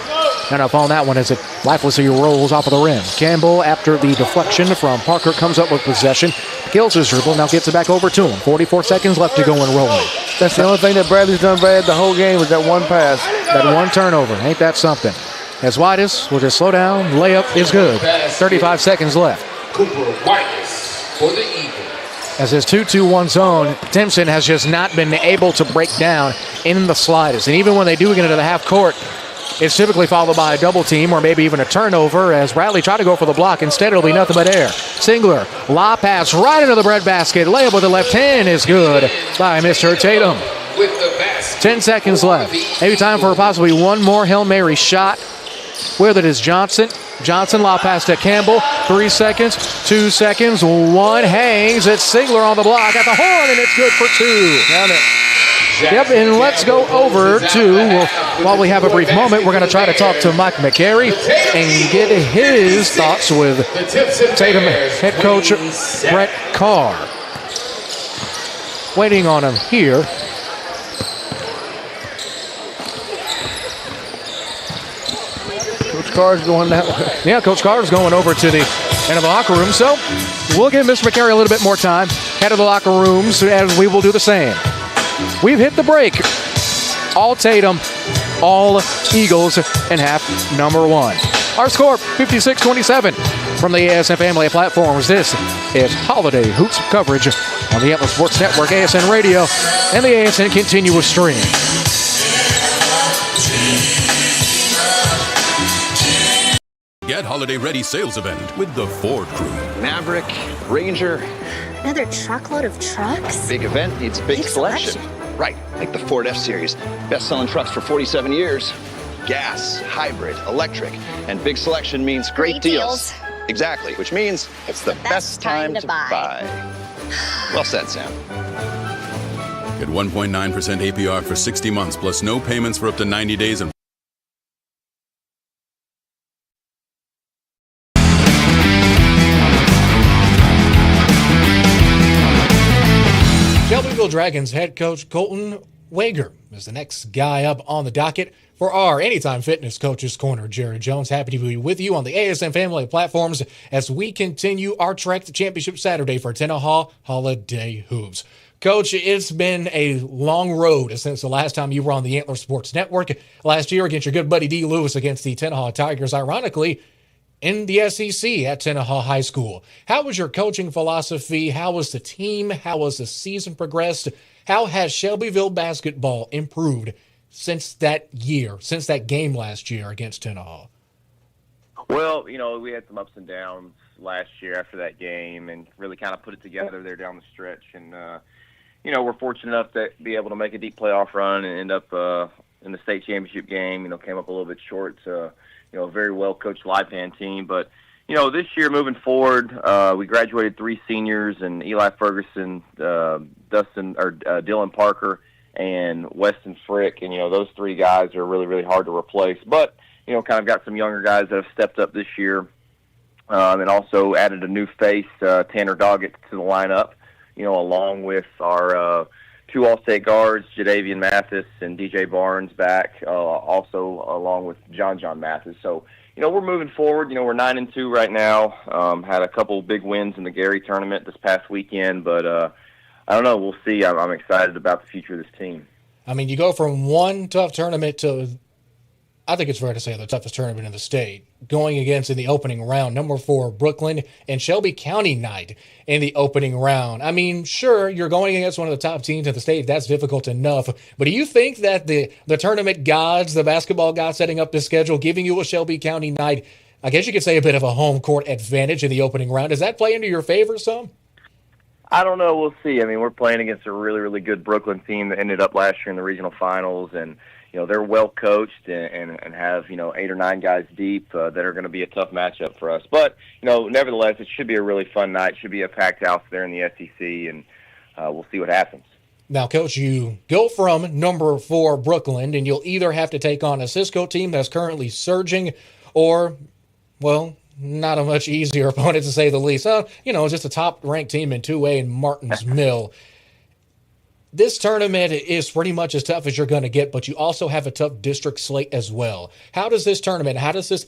And up on that one as it lifelessly rolls off of the rim. Campbell, after the deflection from Parker, comes up with possession. Kills his dribble, now gets it back over to him. 44 seconds left to go and rolling. That's the only thing that Bradley's done bad the whole game was that one pass. That one turnover. Ain't that something? As Whitus will just slow down. Layup is good. 35 seconds left. Cooper Whitus for the Eagles. As his 2-2-1 zone, Timpson has just not been able to break down in the slightest. And even when they do get into the half court, it's typically followed by a double team or maybe even a turnover as Bradley tried to go for the block. Instead, it'll be nothing but air. Singler, lob pass right into the breadbasket. Layup with the left hand is good by Mr. Tatum. 10 seconds left. Maybe time for possibly one more Hail Mary shot. With it is Johnson. Johnson, lob pass to Campbell. 3 seconds, 2 seconds, 1 hangs. It's Singler on the block at the horn, and it's good for 2. Down it. Yep, and let's go over to, while we have a brief moment, we're going to try to talk to Mike McCary and get his thoughts with Tatum head coach Brett Carr. Waiting on him here. Coach Carr's going that way. Yeah, Coach Carr's going over to the end of the locker room, so we'll give Mr. McCary a little bit more time. Head of the locker rooms, as we will do the same. We've hit the break. All Tatum, all Eagles in half number 1. Our score, 56-27 from the ASN family of platforms. This is Holiday Hoops coverage on the Antler Sports Network, ASN Radio, and the ASN Continuous Stream. Get Holiday Ready sales event with the Ford Crew. Maverick, Ranger. Another truckload of trucks? Big event needs big selection. Right, like the Ford F-Series. Best-selling trucks for 47 years. Gas, hybrid, electric, and big selection means great deals. Exactly, which means it's the best time to buy. Well said, Sam. Get 1.9% APR for 60 months plus no payments for up to 90 days and Shelbyville Dragons head coach Colton Wager is the next guy up on the docket for our Anytime Fitness Coaches Corner. Jared Jones, happy to be with you on the ASN family platforms as we continue our trek to Championship Saturday for Tenaha Holiday Hoops. Coach, it's been a long road since the last time you were on the Antler Sports Network. Last year against your good buddy D. Lewis against the Tenaha Tigers, ironically, in the SEC at Tenaha High School. How was your coaching philosophy? How was the team? How was the season progressed? How has Shelbyville basketball improved since that game last year against Tenaha? Well, you know, we had some ups and downs last year after that game and really kind of put it together there down the stretch. And, you know, we're fortunate enough to be able to make a deep playoff run and end up in the state championship game. You know, came up a little bit short to, you know, a very well-coached Lipan team. But, you know, this year moving forward, we graduated 3 seniors, and Eli Ferguson, Dylan Parker, and Weston Frick. And, you know, those 3 guys are really, really hard to replace. But, you know, kind of got some younger guys that have stepped up this year, and also added a new face, Tanner Doggett, to the lineup, you know, along with our 2 All-State guards, Jadavian Mathis and DJ Barnes back, also along with John Mathis. So, you know, we're moving forward. You know, we're 9-2 right now. Had a couple big wins in the Gary tournament this past weekend, but I don't know. We'll see. I'm excited about the future of this team. I mean, you go from one tough tournament to I think it's fair to say the toughest tournament in the state. Going against in the opening round, number 4 Brooklyn and Shelby County Knight in the opening round. I mean, sure, you're going against one of the top teams in the state. That's difficult enough. But do you think that the tournament gods, the basketball gods setting up this schedule, giving you a Shelby County Knight, I guess you could say a bit of a home court advantage in the opening round, does that play into your favor some? I don't know. We'll see. I mean, we're playing against a really, really good Brooklyn team that ended up last year in the regional finals, and they're well coached and have 8 or 9 guys deep that are going to be a tough matchup for us. But nevertheless, it should be a really fun night. It should be a packed house there in the SEC, and we'll see what happens. Now, Coach, you go from number 4 Brooklyn, and you'll either have to take on a Cisco team that's currently surging, or, well, not a much easier opponent to say the least. Just a top-ranked team in 2A in Martin's Mill. This tournament is pretty much as tough as you're going to get, but you also have a tough district slate as well. How does this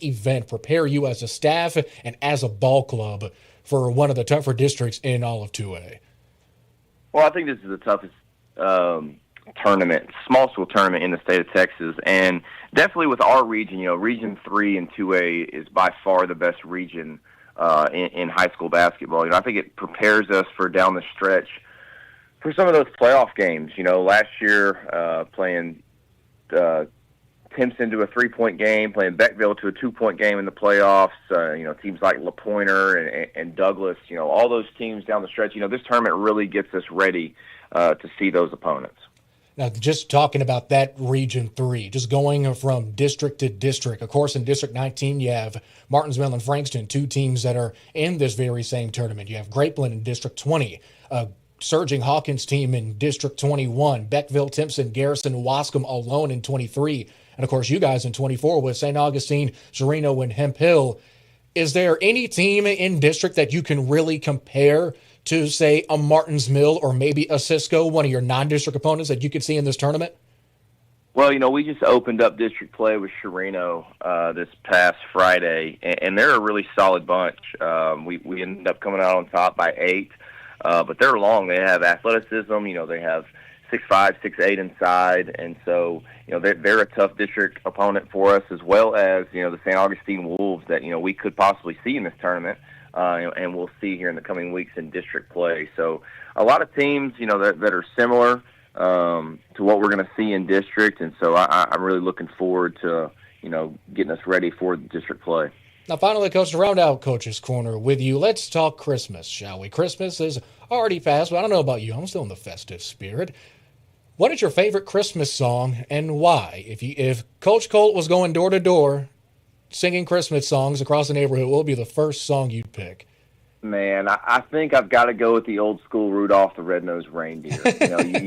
event prepare you as a staff and as a ball club for one of the tougher districts in all of 2A? Well, I think this is the toughest tournament, small school tournament in the state of Texas, and definitely with our region. Region 3 and 2A is by far the best region in high school basketball. I think it prepares us for down the stretch for some of those playoff games. Last year playing Timpson to a 3-point game, playing Beckville to a 2-point game in the playoffs. Teams like La Pointer and Douglas. All those teams down the stretch. This tournament really gets us ready to see those opponents. Now, just talking about that Region 3, just going from district to district. Of course, in District 19, you have Martinsville and Frankston, 2 teams that are in this very same tournament. You have Grapeland in District 20, surging Hawkins team in District 21, Beckville, Timpson, Garrison, Wascom alone in 23. And, of course, you guys in 24 with St. Augustine, Sereno, and Hemp Hill. Is there any team in district that you can really compare to, say, a Martins Mill or maybe a Cisco, one of your non-district opponents that you could see in this tournament? Well, we just opened up district play with Sereno this past Friday, and they're a really solid bunch. We ended up coming out on top by 8, but they're long. They have athleticism. They have 6'5", 6'8" inside, and so they're a tough district opponent for us, as well as the St. Augustine Wolves that we could possibly see in this tournament. And we'll see here in the coming weeks in district play. So a lot of teams, that are similar to what we're going to see in district. And so I'm really looking forward to, getting us ready for district play. Now, finally, Coach, to round out Coach's Corner with you, let's talk Christmas, shall we? Christmas is already passed, but I don't know about you. I'm still in the festive spirit. What is your favorite Christmas song and why? If Coach Colt was going door to door singing Christmas songs across the neighborhood, what would be the first song you'd pick? Man, I think I've got to go with the old school Rudolph the Red-Nosed Reindeer.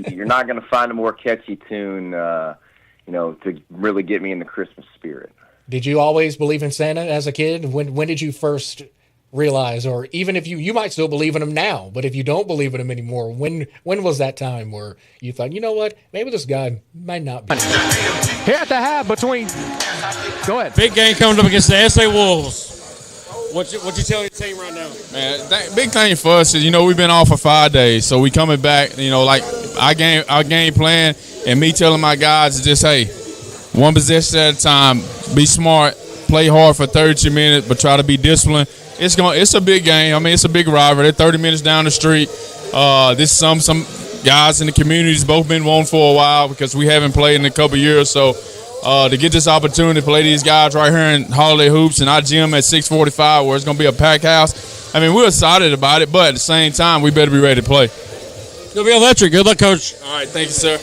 You're not going to find a more catchy tune, to really get me in the Christmas spirit. Did you always believe in Santa as a kid? When did you first realize, or even if you might still believe in him now, but if you don't believe in him anymore, when was that time where you thought, you know what, maybe this guy might not be? Here at the half between, go ahead. Big game coming up against the SA Wolves. What you telling your team right now? Man, big thing for us is, we've been off for 5 days, so we coming back, like our game plan, and me telling my guys is just, hey, one possession at a time, be smart, play hard for 32 minutes, but try to be disciplined. It's a big game. I mean, it's a big rivalry. They're 30 minutes down the street. This some guys in the community's both been wanting for a while because we haven't played in a couple years. So to get this opportunity to play these guys right here in Holiday Hoops and our gym at 645, where it's going to be a packed house, I mean, we're excited about it, but at the same time, we better be ready to play. You'll be electric. Good luck, Coach. All right, thank you, sir.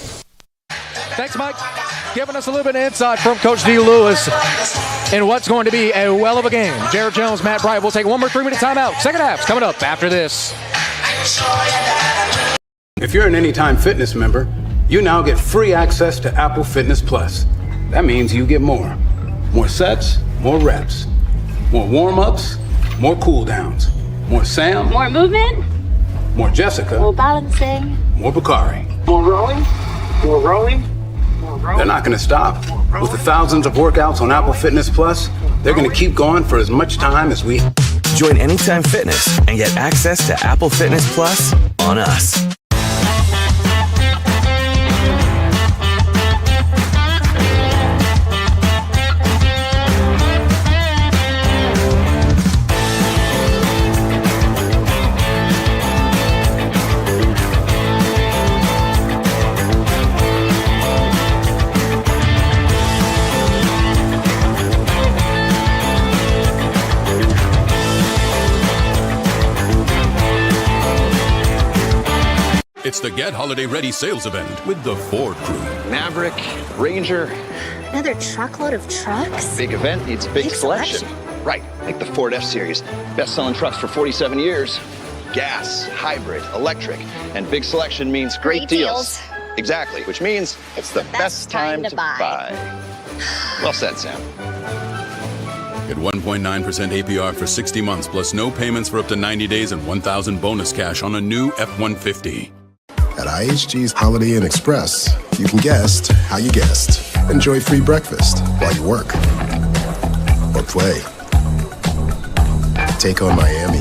Thanks, Mike. Giving us a little bit of insight from Coach D. Lewis in what's going to be a well of a game. Jared Jones, Matt Bright will take one more 3-minute timeout. Second half's coming up after this. If you're an Anytime Fitness member, you now get free access to Apple Fitness Plus. That means you get more. More sets, more reps. More warm-ups, more cool-downs. More Sam. More movement. More Jessica. More balancing. More Bakari. More rolling. More rolling. They're not going to stop. With the thousands of workouts on Apple Fitness Plus, they're going to keep going for as much time as we. Join Anytime Fitness and get access to Apple Fitness Plus on us. It's the Get Holiday Ready sales event with the Ford crew. Maverick, Ranger. Another truckload of trucks? Big event needs big selection. Right, like the Ford F-Series. Best-selling trucks for 47 years. Gas, hybrid, electric, and big selection means great deals. Exactly, which means it's the best time to buy. Well said, Sam. Get 1.9% APR for 60 months plus no payments for up to 90 days and $1,000 bonus cash on a new F-150. At IHG's Holiday Inn Express, you can guest how you guest. Enjoy free breakfast while you work or play. Take on Miami,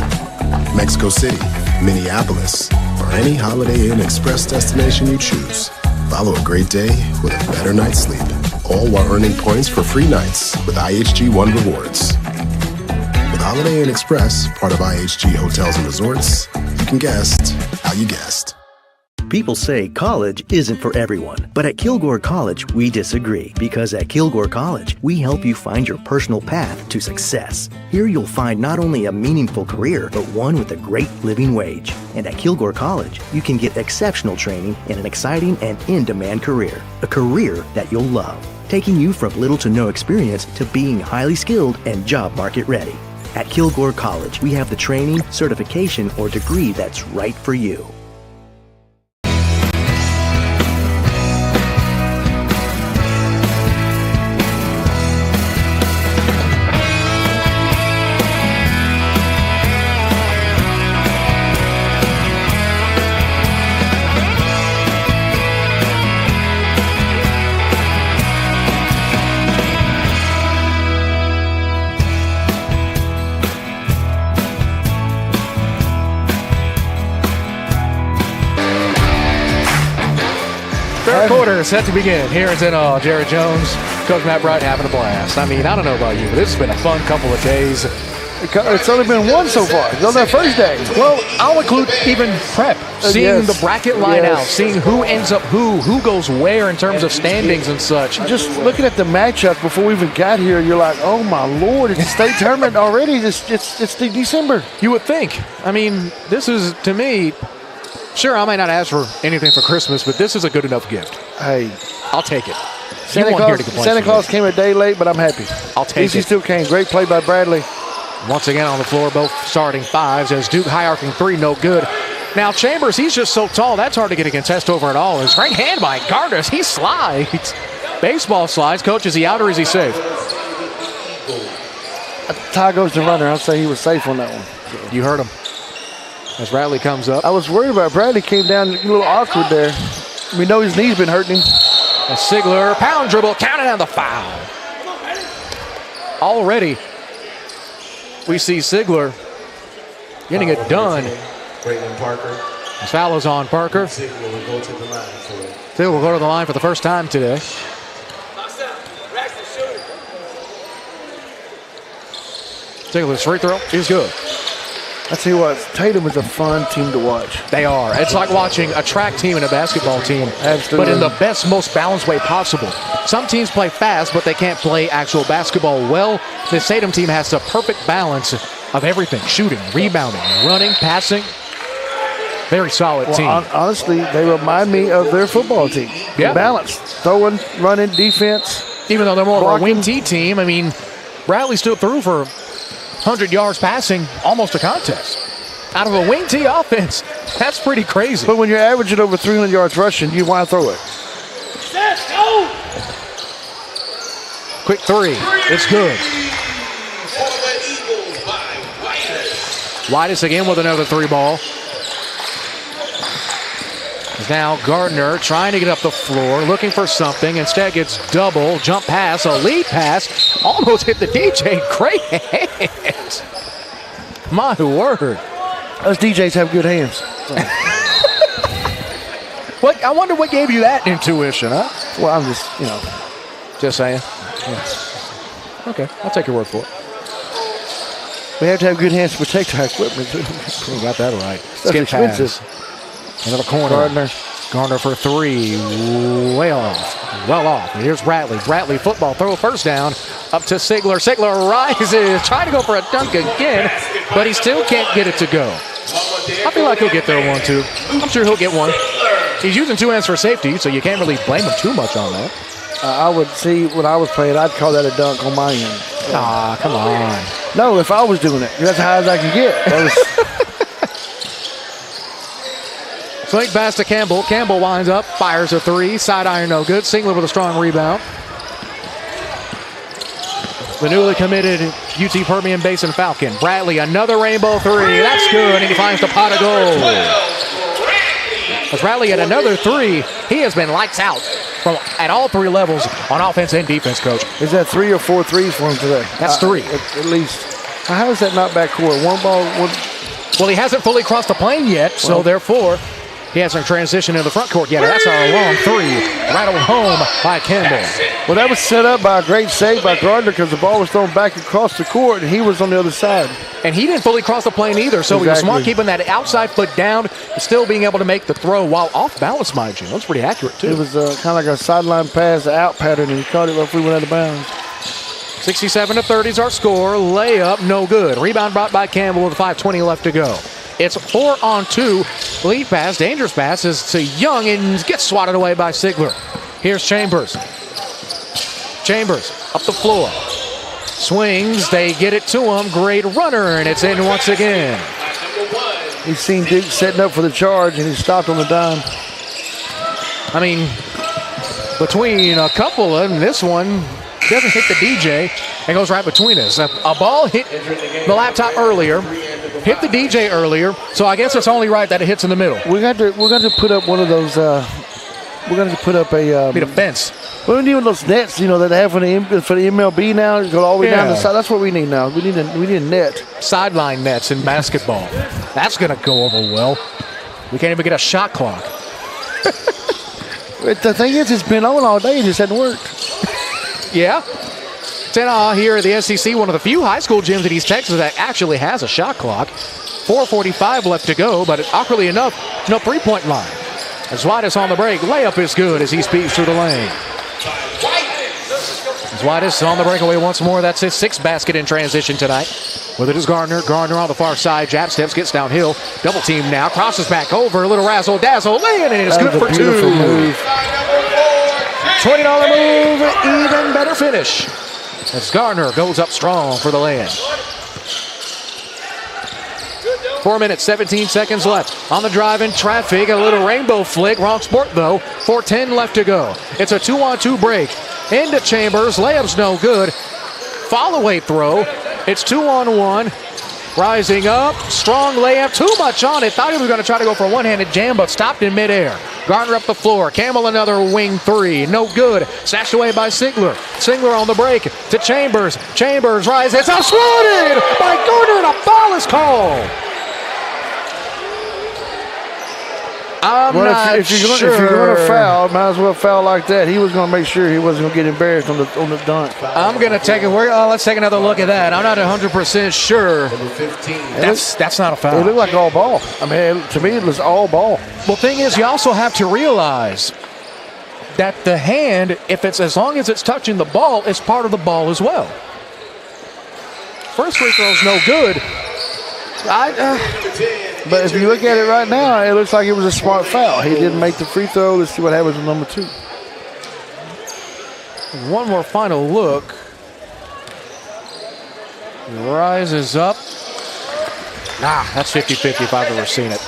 Mexico City, Minneapolis, or any Holiday Inn Express destination you choose. Follow a great day with a better night's sleep, all while earning points for free nights with IHG One Rewards. With Holiday Inn Express, part of IHG Hotels and Resorts, you can guest how you guest. People say college isn't for everyone, but at Kilgore College, we disagree. Because at Kilgore College, we help you find your personal path to success. Here you'll find not only a meaningful career, but one with a great living wage. And at Kilgore College, you can get exceptional training in an exciting and in-demand career. A career that you'll love, taking you from little to no experience to being highly skilled and job market ready. At Kilgore College, we have the training, certification, or degree that's right for you. Third quarter set to begin. Here is Jerry Jones, Coach Matt Bright having a blast. I mean, I don't know about you, but this has been a fun couple of days. It's only been one so far. It's on their first day. Well, I'll include even prep. Seeing the bracket line out, seeing who ends up who goes where in terms of standings and such. Just looking at the matchup before we even got here, you're like, oh my Lord, it's a state tournament already. It's the December. You would think. I mean, this is, to me, sure, I might not ask for anything for Christmas, but this is a good enough gift. Hey, I'll take it. Santa Claus came a day late, but I'm happy. I'll take it. Still came. Great play by Bradley. Once again on the floor, both starting fives as Duke high arcing three, no good. Now Chambers, he's just so tall, that's hard to get a contest over at all. His right hand by Gardner, he slides. Baseball slides. Coach, is he out or is he safe? Tie goes to runner. I'll say he was safe on that one. You heard him. As Bradley comes up. I was worried about Bradley. Came down a little awkward there. We know his knee's been hurting him. And Sigler, pound dribble, counting down the foul. Already, we see Sigler getting it done. His foul is on Parker. Sigler will go to the line for the first time today. Sigler's free throw is good. I tell you what, Tatum is a fun team to watch. They are. It's like watching a track team and a basketball team. Absolutely. But in the best, most balanced way possible. Some teams play fast, but they can't play actual basketball well. This Tatum team has the perfect balance of everything. Shooting, rebounding, running, passing. Very solid team. Honestly, they remind me of their football team. Yeah. Balanced. Throwing, running, defense. Even though they're more of a wing T team, I mean, Bradley stood through for 100 yards passing, almost a contest. Out of a wing T offense, that's pretty crazy. But when you're averaging over 300 yards rushing, you want to throw it. Quick three, it's good. Whitus again with another three ball. Now Gardner trying to get up the floor, looking for something. Instead gets double, jump pass, a lead pass. Almost hit the DJ. Great hands. My word. Those DJs have good hands. What? I wonder what gave you that intuition, huh? Well, I'm just, Just saying. Yeah. Okay, I'll take your word for it. We have to have good hands to protect our equipment. You got that right. That's expensive. Another corner. Gardner for three. Well off. And here's Bradley. Bradley football throw, first down. Up to Sigler. Sigler rises. Trying to go for a dunk again, but he still can't get it to go. I feel like he'll get there one, too. I'm sure he'll get one. He's using 2 hands for safety, so you can't really blame him too much on that. I would see when I was playing, I'd call that a dunk on my end. Come on. No, if I was doing it, that's how high as I can get. Swing pass to Campbell. Campbell winds up, fires a 3. Side iron, no good. Singler with a strong rebound. The newly committed UT Permian Basin Falcon. Bradley, another rainbow 3. That's good, and he finds the pot of gold. As Bradley at another 3, he has been lights out at all 3 levels on offense and defense, Coach. Is that 3 or 4 threes for him today? That's 3. At least. How is that not backcourt? One ball, one. Well, he hasn't fully crossed the plane yet, so therefore he hasn't transitioned into the front court yet. That's a long 3. Rattled home by Campbell. Well, that was set up by a great save by Gardner because the ball was thrown back across the court and he was on the other side. And he didn't fully cross the plane either, so he was smart keeping that outside foot down, but still being able to make the throw while off balance, mind you. That was pretty accurate, too. It was kind of like a sideline pass, out pattern, and he caught it before we went out of bounds. 67-30 is our score. Layup, no good. Rebound brought by Campbell with 5:20 left to go. It's 4-on-2. Lead pass, dangerous pass is to Young and gets swatted away by Sigler. Here's Chambers. Chambers up the floor. Swings, they get it to him. Great runner, and it's in once again. He's seen Duke setting up for the charge, and he stopped on the dime. I mean, between a couple of them, this one doesn't hit the DJ and goes right between us. A ball hit the laptop earlier, hit the DJ earlier, so I guess it's only right that it hits in the middle. We're going to put up one of those. We're going to put up a fence. We need one of those nets, that they have for the MLB now. Go all the way down the side. That's what we need now. We need a net. Sideline nets in basketball. That's going to go over well. We can't even get a shot clock. The thing is, it's been on all day. It just hasn't worked. Yeah. Tenaha here at the SEC, one of the few high school gyms in East Texas that actually has a shot clock. 4:45 left to go, but awkwardly enough, no three-point line. As Whitus on the break, layup is good as he speeds through the lane. As Whitus on the breakaway once more. That's his 6th basket in transition tonight. With it is Gardner. Gardner on the far side. Jab steps, gets downhill. Double team now. Crosses back over. A little razzle dazzle. Lay-in, and it's good for 2. Move. $20 move. Even better finish. As Gardner goes up strong for the lay-in. 4 minutes, 17 seconds left. On the drive in traffic, a little rainbow flick. Wrong sport, though. 4:10 left to go. It's a 2-on-2 break. Into Chambers. Layup's no good. Follow-away throw. It's 2-on-1. Rising up. Strong layup. Too much on it. Thought he was going to try to go for a one-handed jam, but stopped in midair. Gardner up the floor. Campbell another wing 3. No good. Snatched away by Sigler. Sigler on the break to Chambers. Chambers rises. It's swatted by Gardner, and a foul is called. If you're going to foul, might as well foul like that. He was going to make sure he wasn't going to get embarrassed on the dunk. I'm going to take it. Let's take another look at that. I'm not 100% sure. That's not a foul. It looked like all ball. I mean, to me, it was all ball. Well, thing is, you also have to realize that the hand, as long as it's touching the ball, is part of the ball as well. First free throw's no good. But if you look at it right now, it looks like it was a smart foul. He didn't make the free throw. Let's see what happens with number 2. One more final look. He rises up. That's 50-50 if I've ever seen it.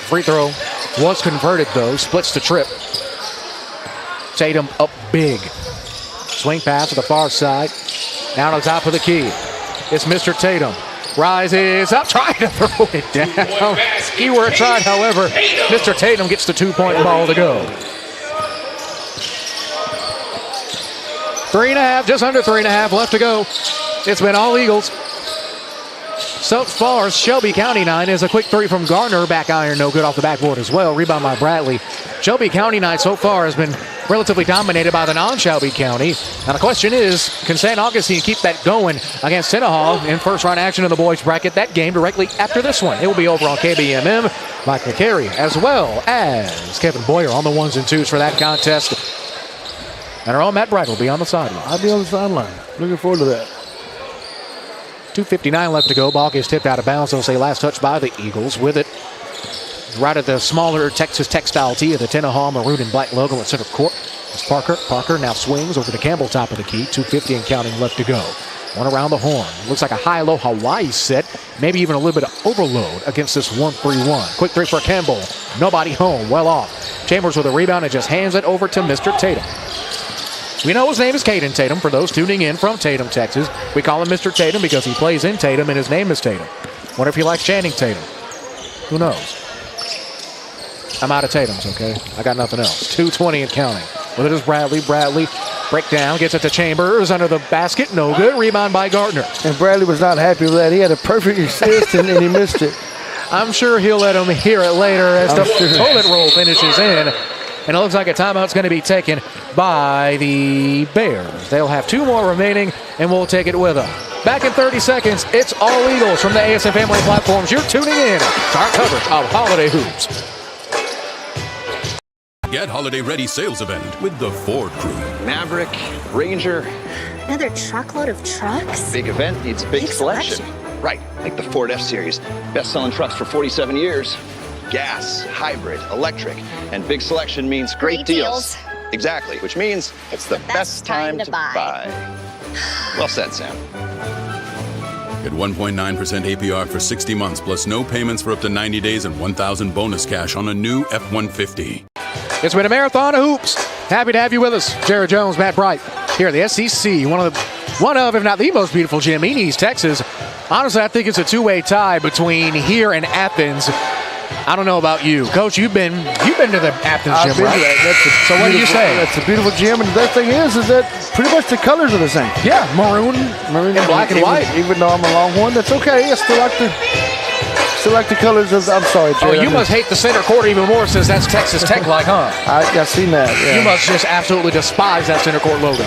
Free throw was converted, though. Splits the trip. Tatum up big. Swing pass to the far side. Down on top of the key. It's Mr. Tatum. Rises up, trying to throw it down. Keyword tried, however. Mr. Tatum gets the 2-point ball to go. 3.5, just under 3.5 left to go. It's been all Eagles. So far, Shelby County 9 is a quick 3 from Gardner. Back iron, no good off the backboard as well. Rebound by Bradley. Shelby County 9 so far has been relatively dominated by the non-Shelby County. Now the question is, can St. Augustine keep that going against Tenaha in first-round action in the boys bracket? That game directly after this one. It will be over on KBMM. Mike McCary, as well as Kevin Boyer on the 1s and 2s for that contest. And our own Matt Bright will be on the sideline. I'll be on the sideline. Looking forward to that. 2:59 left to go. Ball gets tipped out of bounds. They'll say last touch by the Eagles. With it, right at the smaller Texas textile tee of the Tenaha maroon and black logo at center court. It's Parker. Parker now swings over to Campbell, top of the key. 2:50 and counting left to go. One around the horn. Looks like a high-low Hawaii set. Maybe even a little bit of overload against this 1-3-1. Quick three for Campbell. Nobody home. Well off. Chambers with a rebound and just hands it over to Mr. Tatum. We know his name is Caden Tatum. For those tuning in from Tatum, Texas, we call him Mr. Tatum because he plays in Tatum and his name is Tatum. Wonder if he likes Channing Tatum. Who knows? I'm out of Tatums, okay? I got nothing else. 2:20 and counting. With it is Bradley. Bradley breakdown, gets it to Chambers under the basket. No good. Rebound by Gardner. And Bradley was not happy with that. He had a perfect assist and he missed it. I'm sure he'll let him hear it later as the toilet roll finishes in. And it looks like a timeout's going to be taken by the Bears. They'll have 2 more remaining, and we'll take it with them. Back in 30 seconds, it's all Eagles from the ASN family platforms. You're tuning in to our coverage of Holiday Hoops. Get holiday ready sales event with the Ford crew. Maverick, Ranger. Another truckload of trucks? Big event needs a big selection. Right, like the Ford F-Series. Best-selling trucks for 47 years. Gas, hybrid, electric, and big selection means great deals. Exactly, which means it's the best time to buy. Well said, Sam. Get 1.9% APR for 60 months plus no payments for up to 90 days and $1,000 bonus cash on a new F-150. It's been a marathon of hoops. Happy to have you with us. Jared Jones, Matt Bright, here at the SEC, one of, if not the most beautiful gym in East Texas. Honestly, I think it's a two-way tie between here and Athens. I don't know about you, Coach. You've been to the Athens gym, right? So what do you say? It's a beautiful gym, and the best thing is that pretty much the colors are the same. Yeah, maroon and black and white. Even though I'm a Longhorn, that's okay. I still like the colors of. I'm sorry, Jared. Oh, you must hate the center court even more since that's Texas Tech-like, huh? I've seen that. Yeah. You must just absolutely despise that center court logo.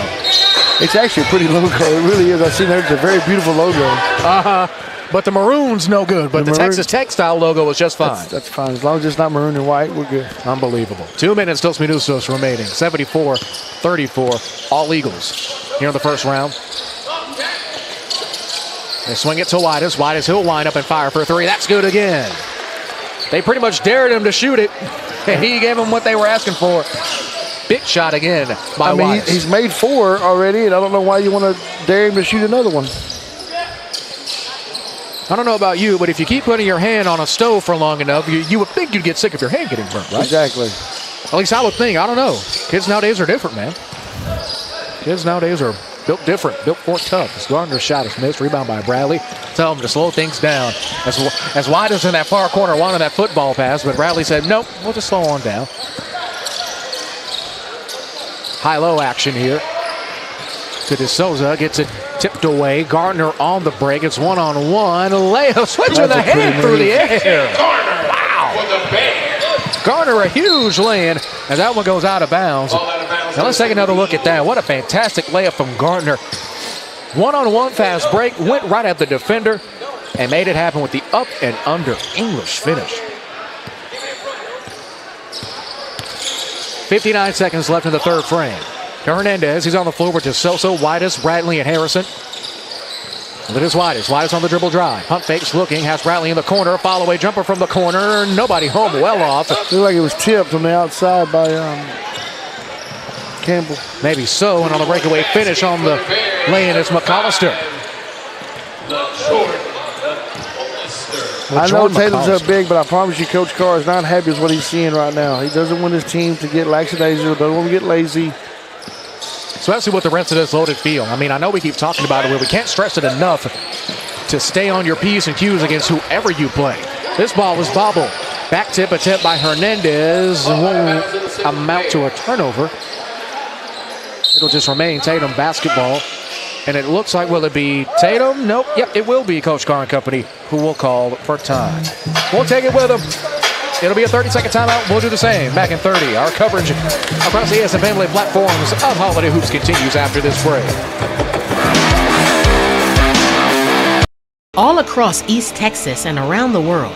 It's actually a pretty logo. It really is. I've seen that. It's a very beautiful logo. But the maroon's no good. But the Texas Tech-style logo was just fine. That's fine. As long as it's not maroon and white, we're good. Unbelievable. 2 minutes, Dos Minutos remaining. 74-34. All Eagles here in the first round. They swing it to Whitus. Whitus, he'll line up and fire for 3. That's good again. They pretty much dared him to shoot it, and he gave them what they were asking for. Big shot again by Whitus. He's made 4 already, and I don't know why you want to dare him to shoot another one. I don't know about you, but if you keep putting your hand on a stove for long enough, you would think you'd get sick of your hand getting burnt, right? Exactly. At least I would think. I don't know. Kids nowadays are different, man. Kids nowadays are built different, built for tough. As Gardner's shot is missed, rebound by Bradley. Tell him to slow things down. As wide as in that far corner wanted that football pass, but Bradley said, nope, we'll just slow on down. High-low action here. To DeSouza, gets it tipped away. Gardner on the break. It's one-on-one. Layup, switching the hand through the air. Wow. Gardner, a huge lay-in, and that one goes out of bounds. Now let's take another look at that. What a fantastic layup from Gardner. One-on-one fast break, went right at the defender, and made it happen with the up and under English finish. 59 seconds left in the third frame. To Hernandez, he's on the floor with DeSouza, Whitus, Bradley, and Harrison. And it is Whitus. Whitus on the dribble drive. Pump fakes looking, has Bradley in the corner. Follow away jumper from the corner. Nobody home, well off. Looked like it was tipped on the outside by Campbell. Maybe so, and on the breakaway finish on the lay-in is McAllister. I know Tatum's up big, but I promise you Coach Carr is not happy with what he's seeing right now. He doesn't want his team to get lackadaisical, doesn't want to get lazy. Especially with the rest of this loaded field. I mean, I know we keep talking about it, but we can't stress it enough to stay on your P's and Q's against whoever you play. This ball was bobbled. Back tip attempt by Hernandez won't amount to a turnover. It'll just remain Tatum basketball. And it looks like, will it be Tatum? Nope. Yep, it will be Coach Carr and company who will call for time. We'll take it with him. It'll be a 30-second timeout. We'll do the same. Back in 30. Our coverage across the ASN family platforms of Holiday Hoops continues after this break. All across East Texas and around the world,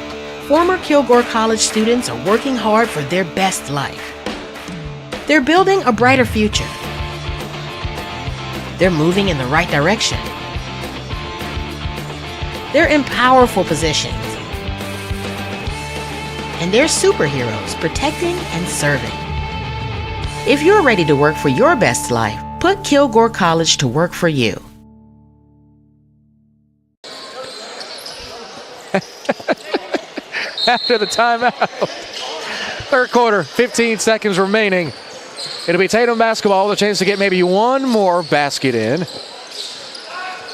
former Kilgore College students are working hard for their best life. They're building a brighter future. They're moving in the right direction. They're in powerful positions. and they're superheroes protecting and serving. If you're ready to work for your best life, put Kilgore College to work for you. After the timeout, third quarter, 15 seconds remaining. It'll be Tatum basketball with a chance to get maybe one more basket in.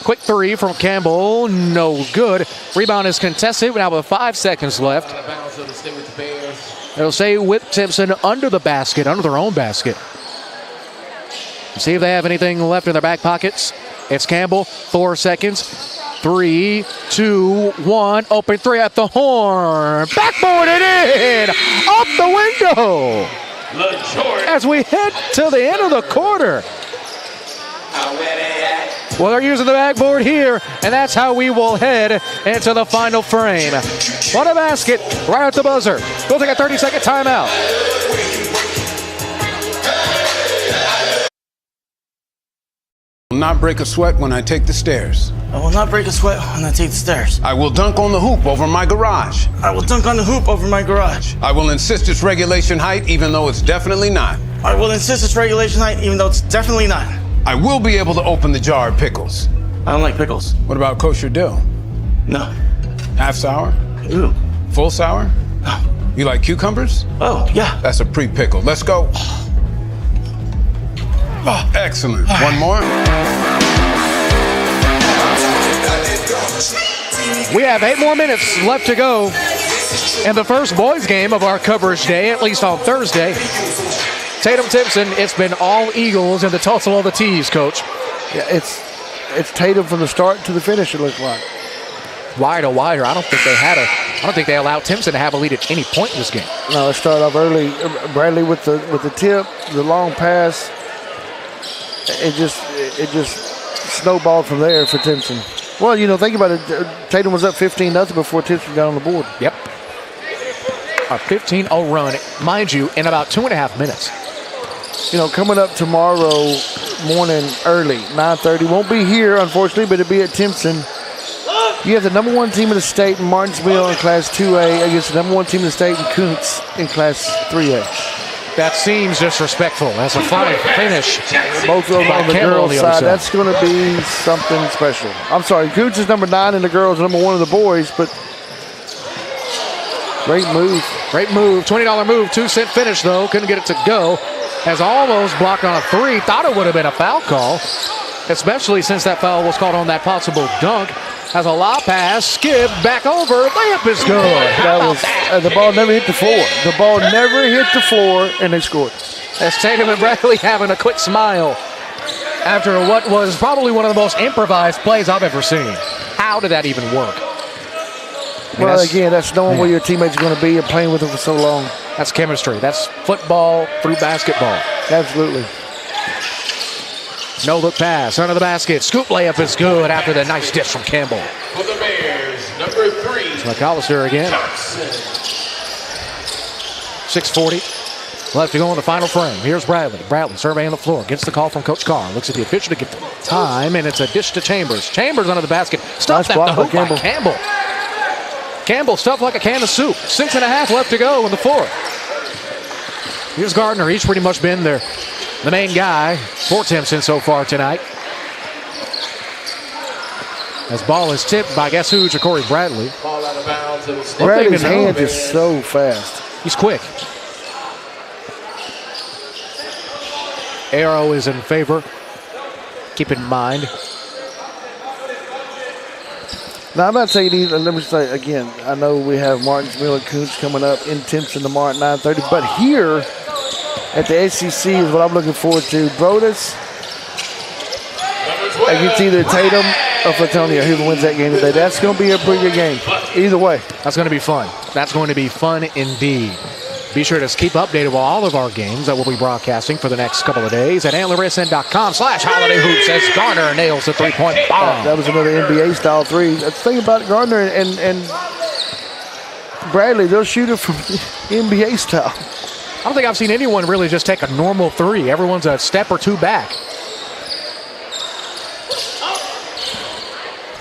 Quick three from Campbell, no good. Rebound is contested now with 5 seconds left. It'll stay with Timpson under the basket, under their own basket. See if they have anything left in their back pockets. It's Campbell, 4 seconds. 3, 2, 1. Open three at the horn. Backboarded in. Off the window. As we head to the end of the quarter. Well, they're using the backboard here, and that's how we will head into the final frame. What a basket right at the buzzer. We'll take a 30-second timeout. I will not break a sweat when I take the stairs. I will not break a sweat when I take the stairs. I will dunk on the hoop over my garage. I will dunk on the hoop over my garage. I will insist it's regulation height even though it's definitely not. I will insist it's regulation height even though it's definitely not. I will be able to open the jar of pickles. I don't like pickles. What about kosher dill? No. Half sour? Ew. Full sour? No. You like cucumbers? Oh, yeah. That's a pre-pickle. Let's go. Oh, excellent. One more. We have 8 more minutes left to go in the first boys game of our coverage day, at least on Thursday. Tatum Timpson, it's been all Eagles in the tussle of the T's, Coach. Yeah, it's Tatum from the start to the finish, it looked like. Wider. I don't think they allowed Timpson to have a lead at any point in this game. No, it started off early. Bradley with the tip, the long pass. It just snowballed from there for Timpson. Well, think about it. Tatum was up 15-0 before Timpson got on the board. Yep. A 15-0 run, mind you, in about 2.5 minutes. Coming up tomorrow morning early, 9:30. Won't be here, unfortunately, but it'll be at Timpson. You have the number 1 team in the state in Martinsville in Class 2A against the number 1 team in the state in Kuntz in Class 3A. That seems disrespectful. That's a fine finish. Both of them on the girls' side. That's going to be something special. I'm sorry, Kuntz is number 9 and the girls are number 1 of the boys, but great move. Great move. $20 move. 2-cent finish, though. Couldn't get it to go. Has almost blocked on a 3. Thought it would have been a foul call, especially since that foul was called on that possible dunk. Has a lob pass, skip, back over, layup is good. The ball never hit the floor. The ball never hit the floor, and they scored. As Tatum and Bradley having a quick smile after what was probably one of the most improvised plays I've ever seen. How did that even work? Well, again, that's knowing where your teammates are going to be and playing with them for so long. That's chemistry. That's football through basketball. Absolutely. No look pass under the basket. Scoop layup is good after the nice dish from Campbell. For the Bears, number 3. It's McAllister again. 6:40 left to go in the final frame. Here's Bradley. Bradley surveying the floor. Gets the call from Coach Carr. Looks at the official to get the time, and it's a dish to Chambers. Chambers under the basket. Stuffed at the hoop by Campbell. Campbell stuffed like a can of soup. 6.5 left to go in the fourth. Here's Gardner. He's pretty much been there. The main guy for Timpson so far tonight. As ball is tipped by guess who? Ja'Cory Bradley. Ball out of bounds. Bradley's hand is so fast. He's quick. Arrow is in favor. Keep in mind. Now, I'm not saying either. Let me say again, I know we have Martinsville and Kuntz coming up in Timpson tomorrow at 9:30, but here at the ACC is what I'm looking forward to. Brodus against either Tatum or Flatonia. Who wins that game today? That's going to be a pretty good game. Either way. That's going to be fun. That's going to be fun indeed. Be sure to keep updated with all of our games that we'll be broadcasting for the next couple of days at antlersn.com/holidayhoops as Gardner nails the three-point bomb. That was another NBA-style three. The thing about Gardner and Bradley, they'll shoot it from NBA style. I don't think I've seen anyone really just take a normal three. Everyone's a step or two back.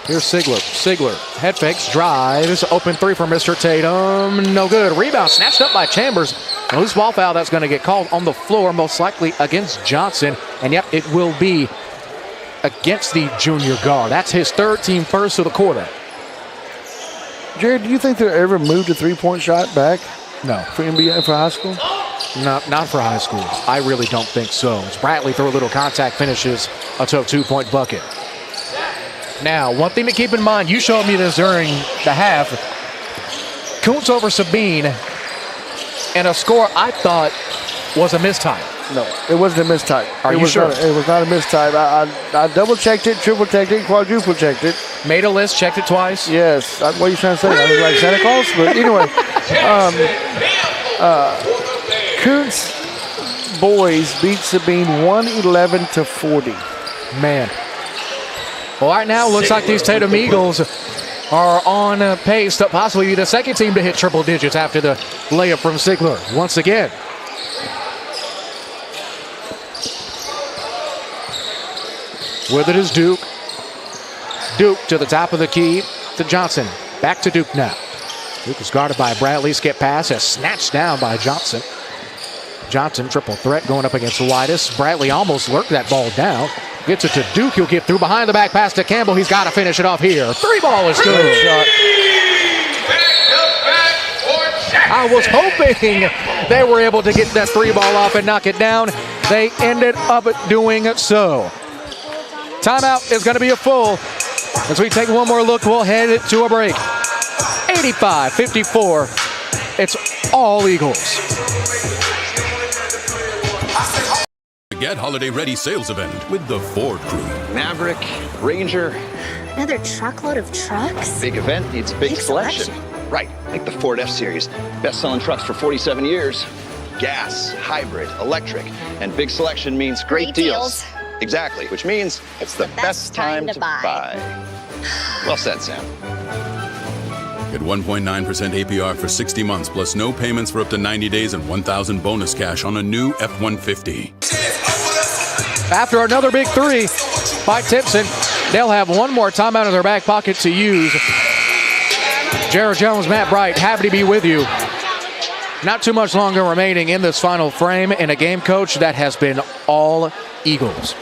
Here's Sigler. Sigler, head fakes, drives, open three for Mr. Tatum. No good. Rebound snatched up by Chambers. A loose ball foul that's going to get called on the floor, most likely against Johnson. And yep, it will be against the junior guard. That's his third team first of the quarter. Jared, do you think they'll ever move the three-point shot back? No. For NBA, for high school? No, not for high school. I really don't think so. As Bradley throw a little contact, finishes a tough two-point bucket. Now, one thing to keep in mind, you showed me this during the half. Kuntz over Sabine, and a score I thought was a mistype. No, it wasn't a mistype. Are you sure? It was not a mistype. I double-checked it, triple-checked it, quadruple-checked it. Made a list, checked it twice? Yes. What are you trying to say? I was like Santa Claus? But anyway, Kuntz boys beat Sabine 111-40. Man. Well, right now, it looks like these Tatum Eagles are on pace to possibly be the second team to hit triple digits after the layup from Sigler. Once again. With it is Duke. Duke to the top of the key to Johnson. Back to Duke now. Duke is guarded by Bradley. Skip pass is snatched down by Johnson. Johnson, triple threat going up against Whitus. Bradley almost lurked that ball down. Gets it to Duke. He'll get through behind the back pass to Campbell. He's got to finish it off here. Three ball is good. I was hoping they were able to get that three ball off and knock it down. They ended up doing so. Timeout is going to be a full. As we take one more look, we'll head it to a break. 85-54. It's all Eagles. Get holiday ready sales event with the Ford crew. Maverick, Ranger. Another truckload of trucks? Big event needs big selection. Right, like the Ford F-Series. Best-selling trucks for 47 years. Gas, hybrid, electric, and big selection means great deals. Exactly, which means it's the best time to buy. Well said, Sam. Get 1.9% APR for 60 months plus no payments for up to 90 days and $1,000 bonus cash on a new F-150. After another big three by Timpson, they'll have one more timeout in their back pocket to use. Jared Jones, Matt Bright, happy to be with you. Not too much longer remaining in this final frame in a game, Coach, that has been all Eagles.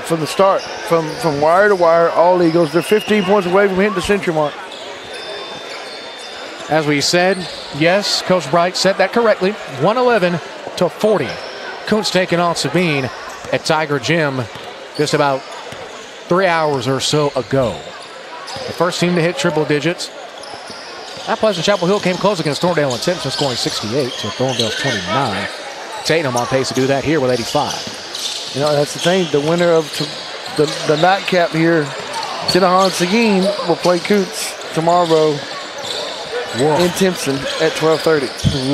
From the start, from wire to wire, all Eagles. They're 15 points away from hitting the century mark. As we said, yes, Coach Bright said that correctly. 111-40. Kuntz taking on Sabine at Tiger Gym just about 3 hours or so ago. The first team to hit triple digits. At Pleasant Chapel Hill came close against Thorndale and Timpson, scoring 68 to Thorndale's 29. Tatum on pace to do that here with 85. You know, that's the thing. The winner of the nightcap here, Tenahan Seguin, will play Kuntz tomorrow in Timpson at 12:30.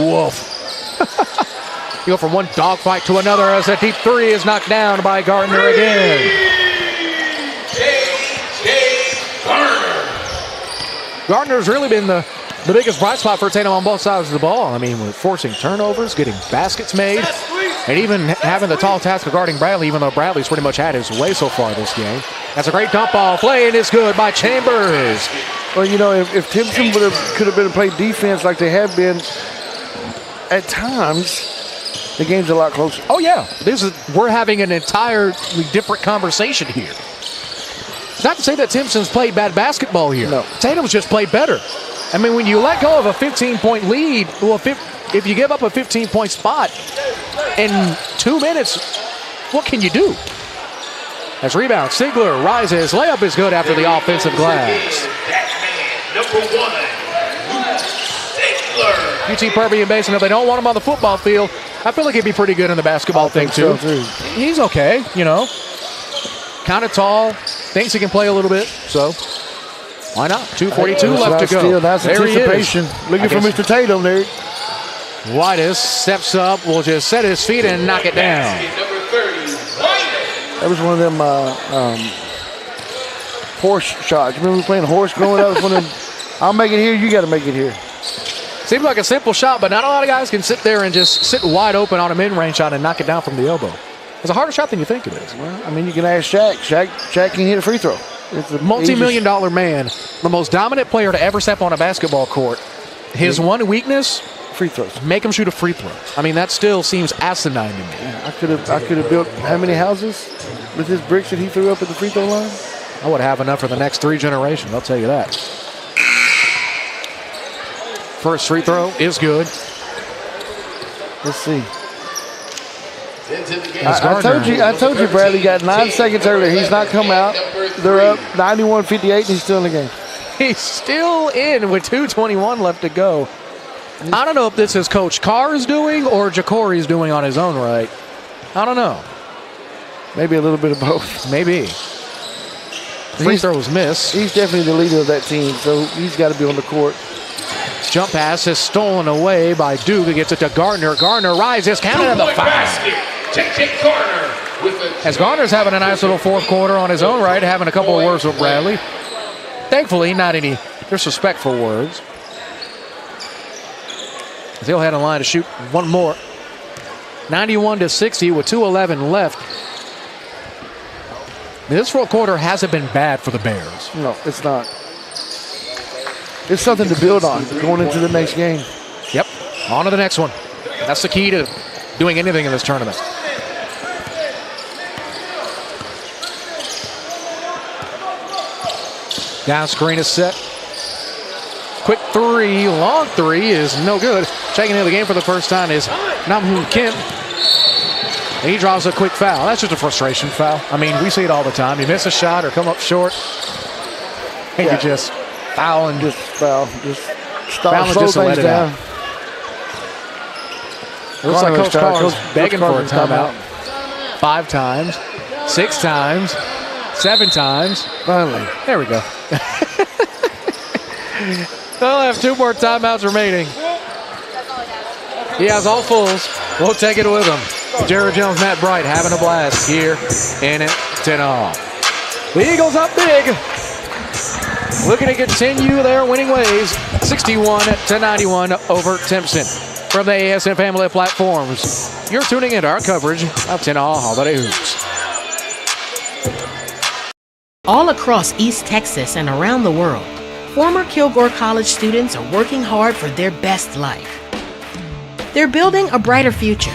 Woof. You go from one dogfight to another as a deep three is knocked down by Gardner again. Gardner's really been the biggest bright spot for Tatum on both sides of the ball. I mean, with forcing turnovers, getting baskets made, and even having the tall task of guarding Bradley, even though Bradley's pretty much had his way so far this game. That's a great dump ball. Play, and it's good by Chambers. Well, you know, if Timpson could have been playing defense like they have been at times, the game's a lot closer. Oh, yeah. We're having an entirely different conversation here. Not to say that Timpson's played bad basketball here. No. Tatum's just played better. I mean, when you let go of a 15-point lead, well, if you give up a 15-point spot in 2 minutes, what can you do? As rebound, Sigler rises. Layup is good after the offensive glass. Number 1, Sigler. UT Permian Basin, if they don't want him on the football field, I feel like he'd be pretty good in the basketball thing, too. He's okay, you know. Kind of tall. Thinks he can play a little bit, so why not? 2:42 left to go. Steal. That's anticipation. Looking for Mr. Tatum there. Whitus steps up, will just set his feet and knock it down. That was one of them horse shots. Remember we playing horse growing up? It was one of them, I'll make it here, you got to make it here. Seems like a simple shot, but not a lot of guys can sit there and just sit wide open on a mid-range shot and knock it down from the elbow. It's a harder shot than you think it is. Well, I mean, you can ask Shaq. Shaq can hit a free throw. It's a multi-million-dollar man, the most dominant player to ever step on a basketball court. His one weakness, free throws. Make him shoot a free throw. I mean, that still seems asinine to me. Yeah, I could have built how many houses with his bricks that he threw up at the free throw line? I would have enough for the next 3 generations, I'll tell you that. First free throw is good. Let's see. I told you, Bradley got 9 seconds earlier. He's not come out. They're up 91-58, and he's still in the game. He's still in with 2:21 left to go. I don't know if this is Coach Carr is doing or Ja'Cory's doing on his own right. I don't know. Maybe a little bit of both. Maybe. Free throws miss. He's definitely the leader of that team, so he's got to be on the court. Jump pass is stolen away by Duke. He gets it to Gardner. Gardner rises, counted on the foul. As Gardner's having a nice little fourth quarter on his own right, having a couple of words with Bradley. Thankfully, not any disrespectful words. He'll head in line to shoot one more. 91-60 with 2:11 left. This fourth quarter hasn't been bad for the Bears. No, it's not. It's something to build on going into the next game. Yep, on to the next one. That's the key to doing anything in this tournament. Down screen is set. Quick three, long three is no good. Checking into the game for the first time is Namhoon Kim. And he draws a quick foul. That's just a frustration foul. I mean, we see it all the time. You miss a shot or come up short, and you just foul and just foul. Just stop, foul and slow just to let things it down. out. It looks like Coach Carr's begging for a timeout. 5 times, 6 times, 7 times. Finally. There we go. They'll have 2 more timeouts remaining. He has all fulls. We'll take it with him. Jared Jones, Matt Bright having a blast here in it. 10-all. The Eagles up big. Looking to continue their winning ways. 61-91 over Timpson. From the ASN family of platforms, you're tuning into our coverage of 10-all Holiday Hoops. All across East Texas and around the world, former Kilgore College students are working hard for their best life. They're building a brighter future.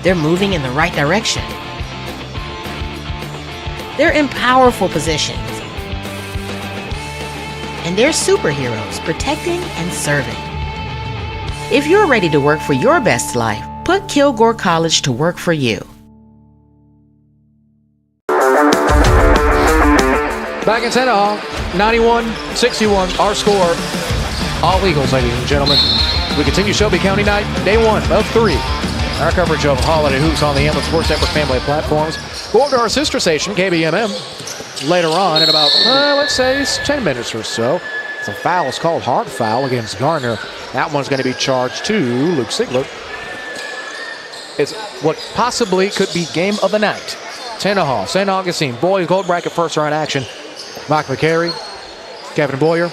They're moving in the right direction. They're in powerful positions. And they're superheroes protecting and serving. If you're ready to work for your best life, put Kilgore College to work for you. Back in 10-all, 91-61, our score. All Eagles, ladies and gentlemen. We continue Shelby County night, day 1 of 3. Our coverage of Holiday Hoops on the Emlyn Sports Network family of platforms. Go over to our sister station, KBMM, later on in about, let's say, 10 minutes or so. It's a foul. It's called hard foul against Gardner. That one's going to be charged to Luke Sigler. It's what possibly could be game of the night. 10-all, St. Augustine, boys gold bracket first round action. Mike McCary, Kevin Boyer,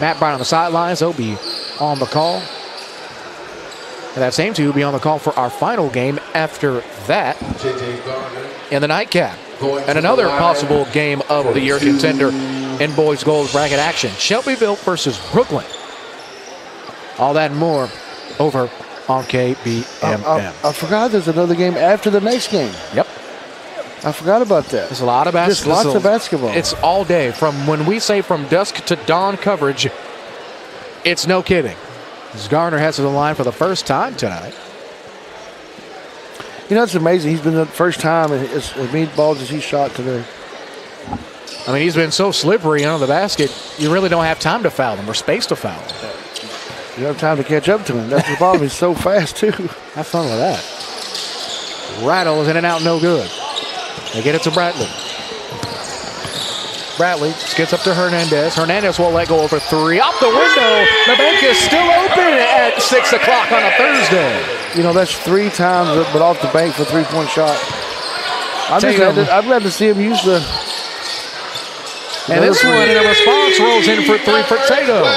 Matt Bryan on the sidelines. They'll be on the call. And that same 2 will be on the call for our final game after that in the nightcap. And another possible game of the year contender in boys gold bracket action. Shelbyville versus Brooklyn. All that and more over on KBMM. I forgot there's another game after the next game. Yep. I forgot about that. There's a lot of basketball. Just lots of basketball. It's all day. From when we say from dusk to dawn coverage, it's no kidding. As Gardner heads to the line for the first time tonight. You know, it's amazing. He's been the first time as many balls as he shot today. I mean, he's been so slippery under the basket, you really don't have time to foul him or space to foul him. You don't have time to catch up to him. That's the problem. He's so fast, too. Have fun with that. Rattles in and out, no good. They get it to Bradley. Bradley gets up to Hernandez. Hernandez won't let go over 3. Off the window. The bank is still open at 6 o'clock on a Thursday. You know, that's 3 times, but off the bank for a 3-point shot. I'm glad to see him use the... And this one, in a response, rolls in for 3 for Tatum.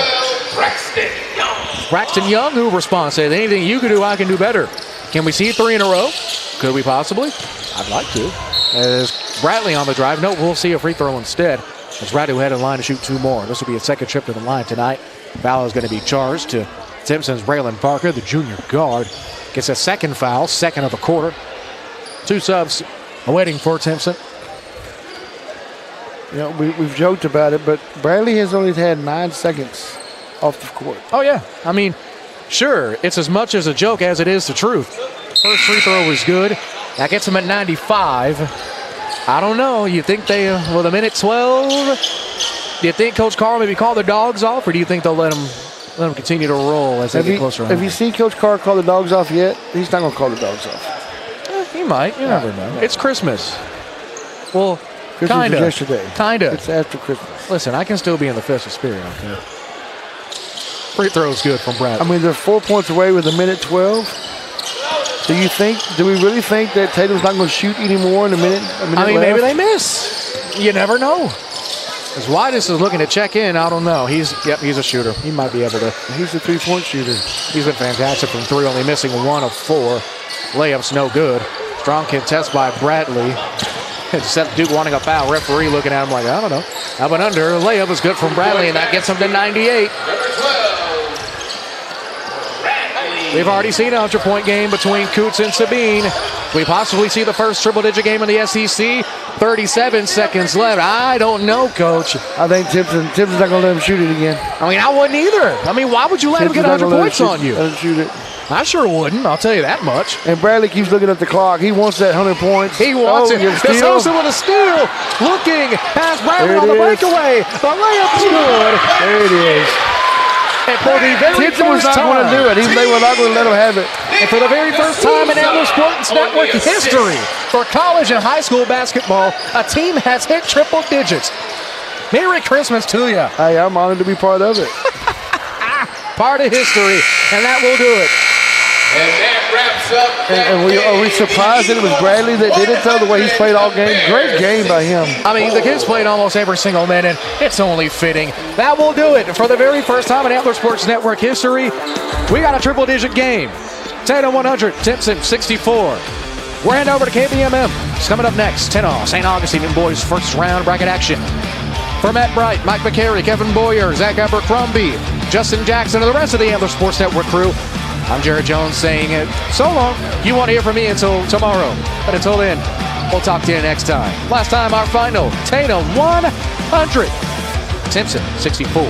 Braxton Young, who responds, said, anything you can do, I can do better. Can we see 3 in a row? Could we possibly? I'd like to. As Bradley on the drive. No, we'll see a free throw instead. As Bradley will head in line to shoot 2 more. This will be a second trip to the line tonight. Foul is going to be charged to Timpson's Braylon Parker, the junior guard. Gets a second foul, second of the quarter. 2 subs awaiting for Timpson. You know, we've joked about it, but Bradley has only had 9 seconds off the court. Oh, yeah. I mean, sure, it's as much as a joke as it is the truth. First free throw was good. That gets him at 95. I don't know. You think they, with a minute 12, do you think Coach Carr maybe call the dogs off, or do you think they'll let them continue to roll as they get closer? Have you seen Coach Carr call the dogs off yet? He's not going to call the dogs off. He might. You never know. It's Christmas. Well, Christmas was yesterday. Kinda. It's after Christmas. Listen, I can still be in the festive spirit. Okay. Free throw's good from Brad. I mean, they're 4 points away with a minute 12. Do we really think that Tatum's not going to shoot anymore in a minute I mean, left? maybe they miss. You never know. As Wides is looking to check in, I don't know. He's a shooter. He might be able to. He's a 3-point shooter. He's been fantastic from 3, only missing 1 of 4. Layups no good. Strong contest by Bradley. Except Duke wanting a foul. Referee looking at him like, I don't know. Up and under. Layup is good from Bradley, and that gets him to 98. We've already seen a 100-point game between Coots and Sabine. We possibly see the first triple-digit game in the SEC. 37 seconds left. I don't know, Coach. I think Timpson's not going to let him shoot it again. I mean, I wouldn't either. I mean, why would you let him get 100 points on you? Let him shoot it. I sure wouldn't. I'll tell you that much. And Bradley keeps looking at the clock. He wants that 100 points. He wants it. There's Timpson with a steal. Looking past Bradley on the breakaway. The layup's good. There it is. And for the very Timpson was not going to do it. They were not going to let him have it. And for the very first time in Antler Sports Network history, for college and high school basketball, a team has hit triple digits. Merry Christmas to you. Hey, I'm honored to be part of it. Part of history, and that will do it. And that wraps up. And are we surprised that it was Bradley that did it, though, the way he's played all game? Great game by him. I mean, the kid's played almost every single minute. It's only fitting. That will do it. For the very first time in Antler Sports Network history, we got a triple-digit game. Tatum 100, Timpson 64. We're heading over to KBMM. It's coming up next. 10-all, St. Augustine and boys first round bracket action. For Matt Bright, Mike McCary, Kevin Boyer, Zach Abercrombie, Justin Jackson, and the rest of the Antler Sports Network crew, I'm Jared Jones saying so long. You won't hear from me until tomorrow. But until then, we'll talk to you next time. Last time, our final, Tatum 100, Timpson 64.